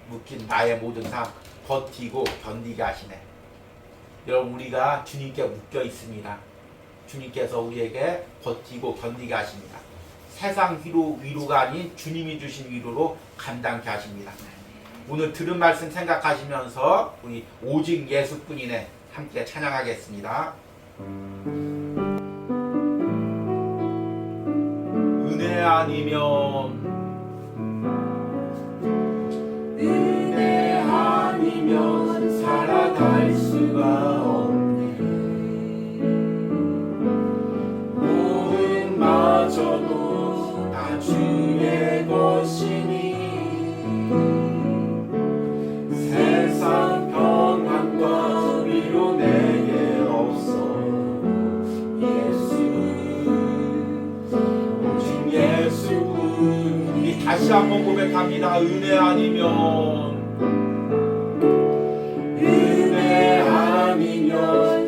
묶인 나의 모든 삶 버티고 견디게 하시네. 여러분, 우리가 주님께 묶여 있습니다. 주님께서 우리에게 버티고 견디게 하십니다. 세상 위로가 아닌 주님이 주신 위로로 감당케 하십니다. 오늘 들은 말씀 생각하시면서 우리 오직 예수뿐이네 함께 찬양하겠습니다. 은혜 아니면 살아갈 수가 없네. 모음마저도 다 주의 것이니 세상 평안과 위로 내게 없어. 예수, 오직 예수뿐. 우리 다시 한번 고백합니다. 은혜 아니면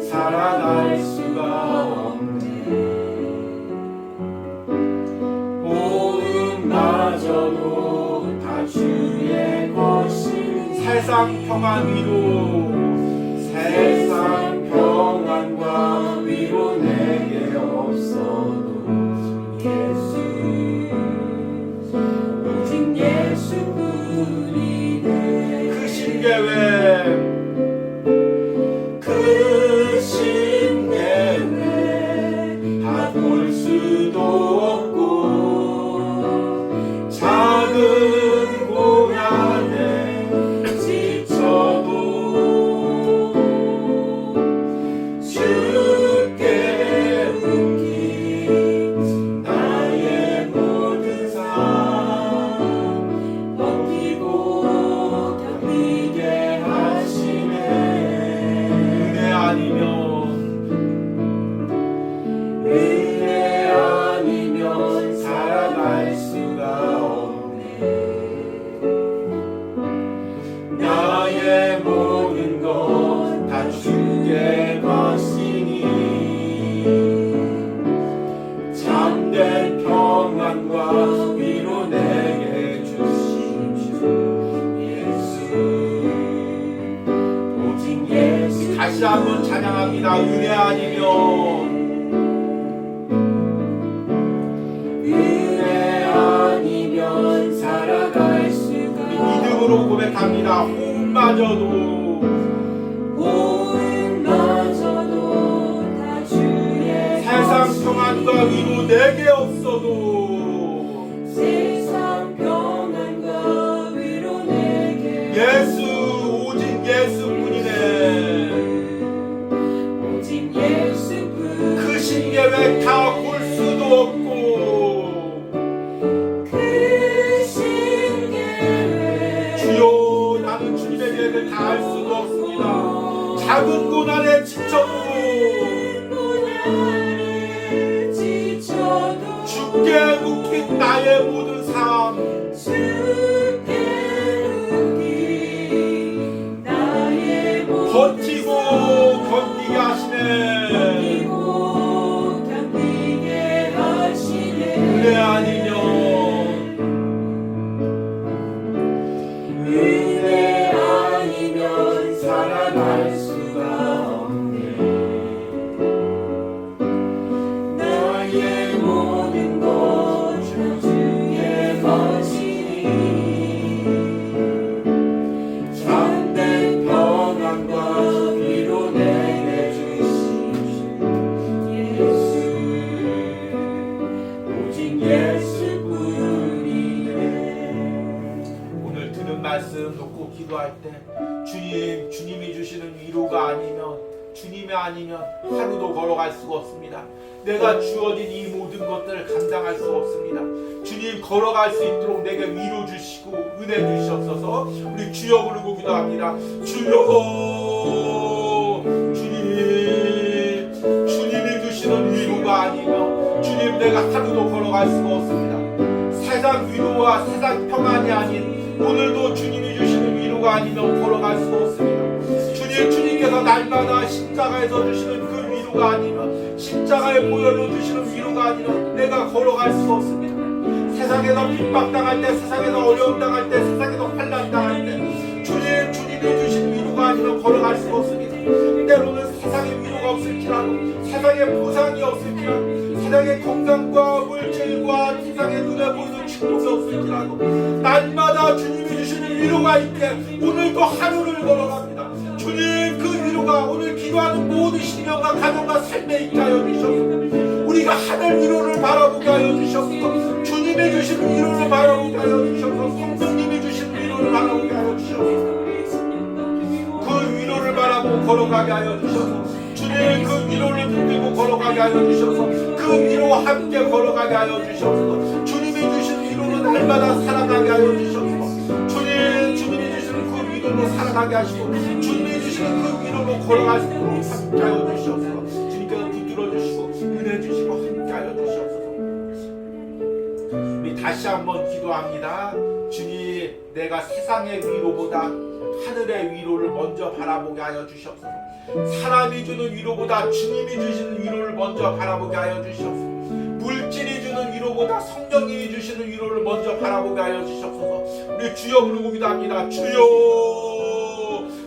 살아갈 수가 없네. 모음마저도 다 주의 것이. 세상 평안 위로, 세상 평안과 위로 내게 없어도 예수, 오직 예수뿐이네. 크신 계획 볼 수도 없고 작은 고난에 지쳐도 주께 묶인 나의 모든 삶 버티고 견디게 하시네. 은혜 아니면 살아갈 수가 없네. 나의 모든 것 다 주께 것이니 참된 평안과 위로 내게 주십시오. 예수, 오직 예수. 다시 한번 찬양합니다. 은혜 아니면 살아갈 수가. 믿음으로 고백합니다. 호흡마저도 다 주의 세상 평안과 위로 내게 없어도 세상 평안과 위로 내게 예수, 오직 예수뿐이네. 오직 예수뿐. 크신 계획 다 볼 수도 없고 다 알 수도 없습니다. 작은 고난에 지쳐도 주께 묶인 나의 모든 삶 버티고 견디게 하시네. 은혜 아니면 살아갈 수가 없네. 나의 모든 것 주의 것이니 참된 평안과 위로 내게 주십시오. 예수, 오직 예수뿐이네. 오늘 들은 말씀 놓고 기도할 때 주님이 주시는 위로가 아니면 주님이 아니면 하루도 걸어갈 수가 없습니다. 내가 주어진 이 모든 것들을 감당할 수 없습니다. 주님 걸어갈 수 있도록 내게 위로 주시고 은혜 주시옵소서. 우리 주여 부르고 기도합니다. 주여 주님, 주님이 주시는 위로가 아니면 주님 내가 하루도 걸어갈 수가 없습니다. 세상 위로와 세상 평안이 아닌 오늘도 주님이 주시는 위로가 아니면 걸어갈 수가 없습니다. 주님께서 날마다 십자가에서 주시는 그 위로가 아니면 십자가의 보혈로 주시는 위로가 아니면 내가 걸어갈 수가 없습니다. 세상에서 핍박당할 때, 세상에서 어려움 당할 때, 세상에서 환난 당할 때 주님이 주신 위로가 아니면 걸어갈 수가 없습니다. 때로는 세상에 위로가 없을지라도, 세상에 보상이 없을지라도, 세상에 건강과 물질과 세상에 눈에 보이는 축복이 없을지라도 날마다 주님이 주시는 위로가 있게 오늘도 하루를 걸어갑니다. 주님 그 위로가 오늘 기도하는 모든 신령과 가정과 삶에 있게 하여 주셔서 우리가 하늘 위로를 바라보게 하여 주셔서 주님이 주신 위로를 바라보게 하여 주셔서 성령님이 주신 위로를 바라보게 하여 주셔서 그 위로를 바라보고 걸어가게 하여 주셔서 주님 그 위로를 붙들고 걸어가게 하여 주셔서 그 위로와 함께 걸어가게 하여 주셔서 주님이 주신 위로를 날마다 살아가게 하여 주셔서 주님이 주시는 그 위로로 살아가게 하시고 주님이 주시는 그 위로로 걸어갈 수 있도록 함께 하여 주시옵소서. 주님께서 붙들어 주시고 은혜 주시고 함께 하여 주시옵소서. 우리 다시 한번 기도합니다. 주님 내가 세상의 위로보다 하늘의 위로를 먼저 바라보게 하여 주시옵소서. 사람이 주는 위로보다 주님이 주시는 위로를 먼저 바라보게 하여 주시옵소서. 물질이 주는 위로보다 성령님이 주시는 위로를 먼저 바라보게 하여 주시옵소서. 우리 주여 부르고 기도합니다. 주여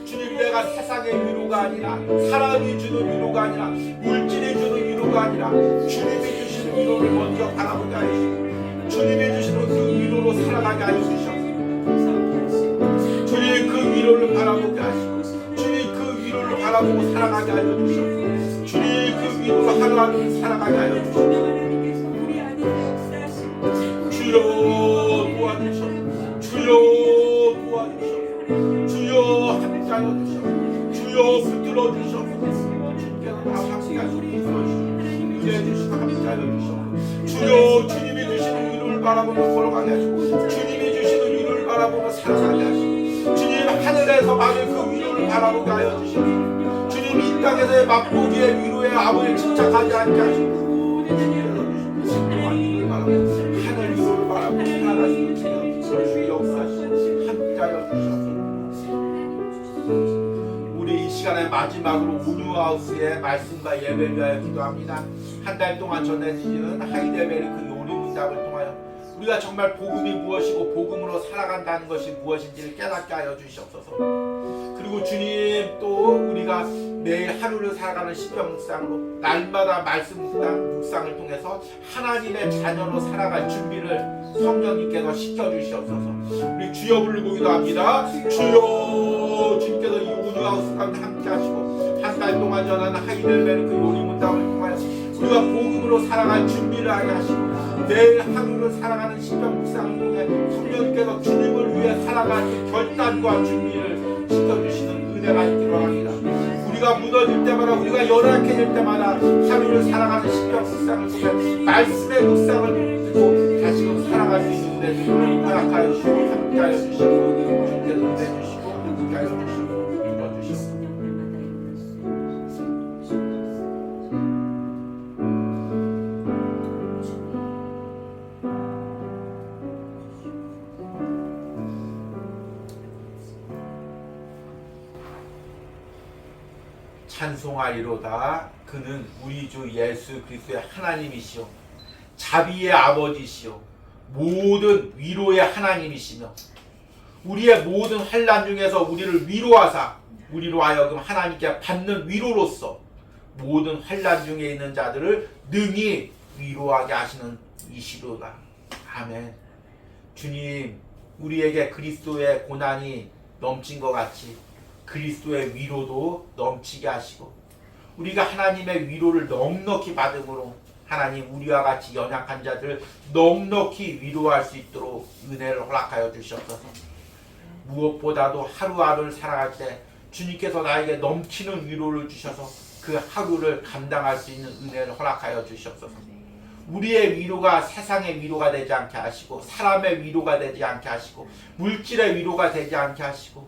주님 내가 세상의 위로가 아니라 사람이 주는 위로가 아니라 물질이 주는 위로가 아니라 주님이 주시는 위로를 먼저 바라보게 하여 주시옵소서. 주님이 주시는 그 위로로 살아가게 하여 주시옵소서. 주님 그 위로를 바라보게 하시고 주님 그 위로를 바라보고 살아가게 하여 주시옵소서. 주님 그 위로로 하루하루 살아가게 하여 주시옵소서. 주여 도와주시옵소서. 주여 도와주시옵소서. 주여 함께하여 주시옵소서. 주여 붙들어 주시옵소서. 주님께서 다 함께하시고 붙들어 주시옵소서. 은혜 주시고 함께하여 주시옵소서. 주여 주님이 주시는 위로를 바라보며 걸어가게 하시고 주님이 주시는 위로를 바라보며 살아가게 하시고 주님 하늘에서 받을 그 위로를 바라보게 하여 주시옵소서. 주님 이 땅에서의 맛보기의 위로에 아무리 집착하지 않게 하시고 하늘 위로를 바라보고 살아가시고 주의 역사하시고 함께하여 주셔서 우리 이 시간의 마지막으로 온유하우스의 말씀과 예배를 위하여 기도합니다. 한 달 동안 전해지는 하이델베르크 요리문답을 통하여 우리가 정말 복음이 무엇이고 복음으로 살아간다는 것이 무엇인지를 깨닫게 하여 주시옵소서. 그리고 주님 또 우리가 매일 하루를 살아가는 신명 묵상으로 날마다 말씀 묵상을 통해서 하나님의 자녀로 살아갈 준비를 성령님께서 시켜주시옵소서. 우리 주여 부르고 기도합니다. 주여 주님께서 이 온유하우스 가운데 함께 하시고 한 달 동안 전하는 하이델베르크 요리문답을 통하여 우리가 복음으로 살아갈 준비를 하게 하시고 매일 하루를 살아가는 신명 묵상을 통해 성령님께서 주님을 위해 살아갈 결단과 준비를 시켜주시는 은혜가 있기로 합니다. 우리가 무너질 때마다 우리가 연약해질 때마다 하루를 살아가는 신명 묵상을 통해 말씀의 묵상을 듣고 다시금 살아갈 수 있는 은혜를 허락하여 주시고 함께하여 주시고 주님께서 은혜 주시고 함께하여 주시고 도와주시옵소서. 찬송하리로다. 그는 우리 주 예수 그리스도의 하나님이시오 자비의 아버지시오 모든 위로의 하나님이시며 우리의 모든 환난 중에서 우리를 위로하사 우리로 하여금 하나님께 받는 위로로서 모든 환난 중에 있는 자들을 능히 위로하게 하시는 이시로다. 아멘. 주님 우리에게 그리스도의 고난이 넘친 것 같이 그리스도의 위로도 넘치게 하시고 우리가 하나님의 위로를 넉넉히 받음으로 하나님 우리와 같이 연약한 자들을 넉넉히 위로할 수 있도록 은혜를 허락하여 주시옵소서. 무엇보다도 하루하루를 살아갈 때 주님께서 나에게 넘치는 위로를 주셔서 그 하루를 감당할 수 있는 은혜를 허락하여 주시옵소서. 우리의 위로가 세상의 위로가 되지 않게 하시고 사람의 위로가 되지 않게 하시고 물질의 위로가 되지 않게 하시고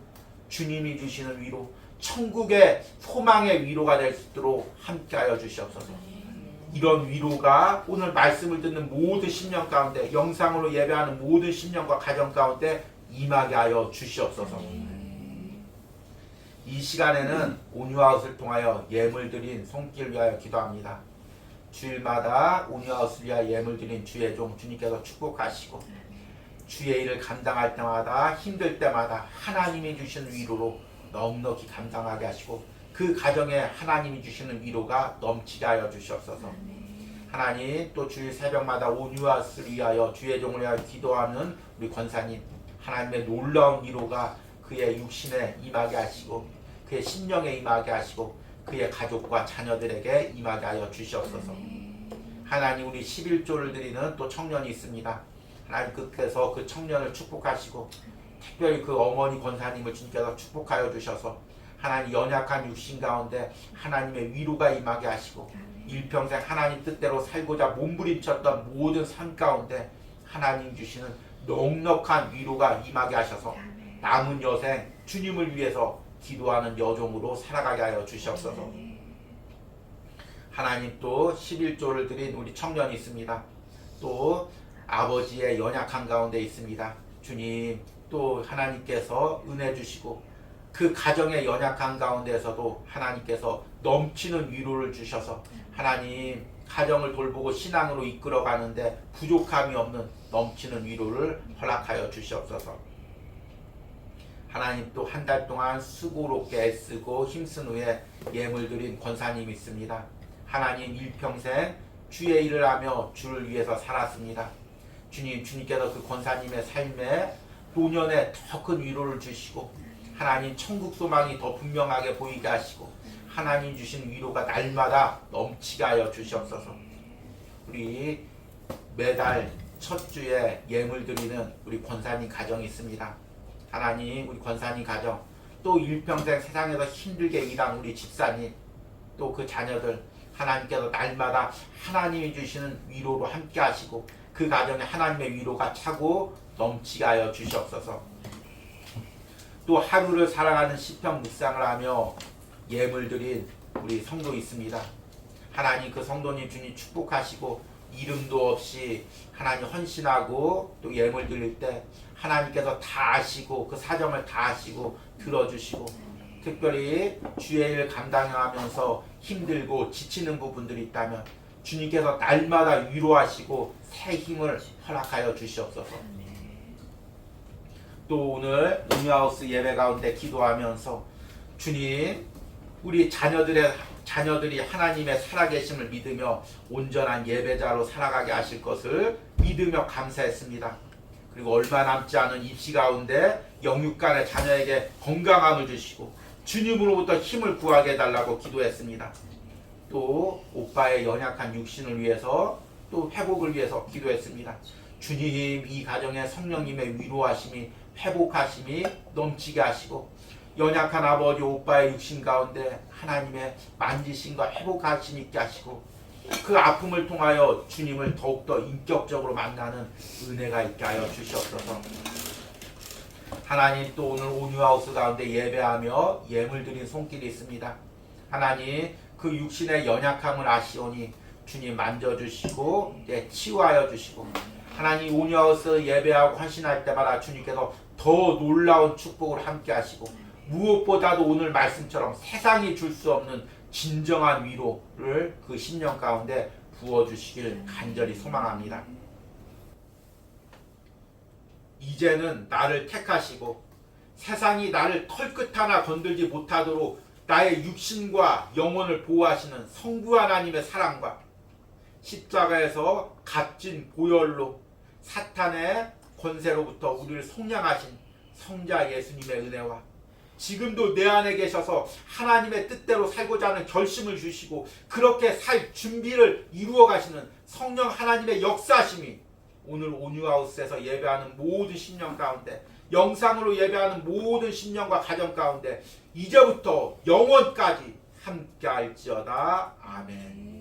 주님이 주시는 위로, 천국의 소망의 위로가 될 수 있도록 함께하여 주시옵소서. 이런 위로가 오늘 말씀을 듣는 모든 심령 가운데, 영상으로 예배하는 모든 심령과 가정 가운데 임하게 하여 주시옵소서. 이 시간에는 온유아웃을 통하여 예물 드린 손길 위하여 기도합니다. 주일마다 온유아웃을 위하여 예물 드린 주의 종 주님께서 축복하시고 주의 일을 감당할 때마다, 힘들 때마다 하나님이 주시는 위로로 넉넉히 감당하게 하시고 그 가정에 하나님이 주시는 위로가 넘치게 하여 주시옵소서. 하나님, 또 주일 새벽마다 온유아웃을 위하여 주의 종을 위하여 기도하는 우리 권사님, 하나님의 놀라운 위로가 그의 육신에 임하게 하시고 그의 심령에 임하게 하시고 그의 가족과 자녀들에게 임하게 하여 주시옵소서. 하나님, 우리 11조를 드리는 또 청년이 있습니다. 하나님, 그께서 그 청년을 축복하시고 특별히 그 어머니 권사님을 주님께서 축복하여 주셔서 하나님, 연약한 육신 가운데 하나님의 위로가 임하게 하시고 일평생 하나님 뜻대로 살고자 몸부림쳤던 모든 삶 가운데 하나님 주시는 넉넉한 위로가 임하게 하셔서 남은 여생 주님을 위해서 기도하는 여종으로 살아가게 하여 주시옵소서. 하나님, 또 11조를 드린 우리 청년이 있습니다. 또 아버지의 연약한 가운데 있습니다. 주님, 또 하나님께서 은혜 주시고 그 가정의 연약한 가운데에서도 하나님께서 넘치는 위로를 주셔서 하나님, 가정을 돌보고 신앙으로 이끌어가는데 부족함이 없는 넘치는 위로를 허락하여 주시옵소서. 하나님, 또 한 달 동안 수고롭게 애쓰고 힘쓴 후에 예물 드린 권사님이 있습니다. 하나님, 일평생 주의 일을 하며 주를 위해서 살았습니다. 주님, 주님께서 그 권사님의 삶에 노년에 더 큰 위로를 주시고 하나님, 천국 소망이 더 분명하게 보이게 하시고 하나님 주신 위로가 날마다 넘치게 하여 주시옵소서. 우리 매달 첫 주에 예물 드리는 우리 권사님 가정이 있습니다. 하나님, 우리 권사님 가정, 또 일평생 세상에서 힘들게 일한 우리 집사님, 또 그 자녀들, 하나님께서 날마다 하나님이 주시는 위로로 함께 하시고 그 가정에 하나님의 위로가 차고 넘치게 하여 주시옵소서. 또 하루를 살아가는 시편 묵상을 하며 예물 드린 우리 성도 있습니다. 하나님, 그 성도님 주님 축복하시고 이름도 없이 하나님 헌신하고 또 예물 드릴 때 하나님께서 다 아시고 그 사정을 다 아시고 들어주시고 특별히 주의 일 감당하면서 힘들고 지치는 부분들이 있다면 주님께서 날마다 위로하시고 새 힘을 허락하여 주시옵소서. 또 오늘 온유하우스 예배 가운데 기도하면서 주님, 우리 자녀들이 하나님의 살아계심을 믿으며 온전한 예배자로 살아가게 하실 것을 믿으며 감사했습니다. 그리고 얼마 남지 않은 입시 가운데 영육간의 자녀에게 건강함을 주시고 주님으로부터 힘을 구하게 해달라고 기도했습니다. 또 오빠의 연약한 육신을 위해서 또 회복을 위해서 기도했습니다. 주님, 이 가정에 성령님의 위로하심이 회복하심이 넘치게 하시고 연약한 아버지 오빠의 육신 가운데 하나님의 만지심과 회복하심이 있게 하시고 그 아픔을 통하여 주님을 더욱더 인격적으로 만나는 은혜가 있게 하여 주시옵소서. 하나님, 또 오늘 온유하우스 가운데 예배하며 예물 드린 손길이 있습니다. 하나님, 그 육신의 연약함을 아시오니 주님 만져주시고 치유하여 주시고 하나님, 온유하우스 예배하고 헌신할 때마다 주님께서 더 놀라운 축복을 함께 하시고 무엇보다도 오늘 말씀처럼 세상이 줄 수 없는 진정한 위로를 그 심령 가운데 부어주시길 간절히 소망합니다. 이제는 나를 택하시고 세상이 나를 털끝 하나 건들지 못하도록 나의 육신과 영혼을 보호하시는 성부 하나님의 사랑과 십자가에서 값진 보혈로 사탄의 권세로부터 우리를 속량하신 성자 예수님의 은혜와 지금도 내 안에 계셔서 하나님의 뜻대로 살고자 하는 결심을 주시고 그렇게 살 준비를 이루어 가시는 성령 하나님의 역사심이 오늘 온유하우스에서 예배하는 모든 심령 가운데, 영상으로 예배하는 모든 심령과 가정 가운데 이제부터 영원까지 함께할지어다. 아멘.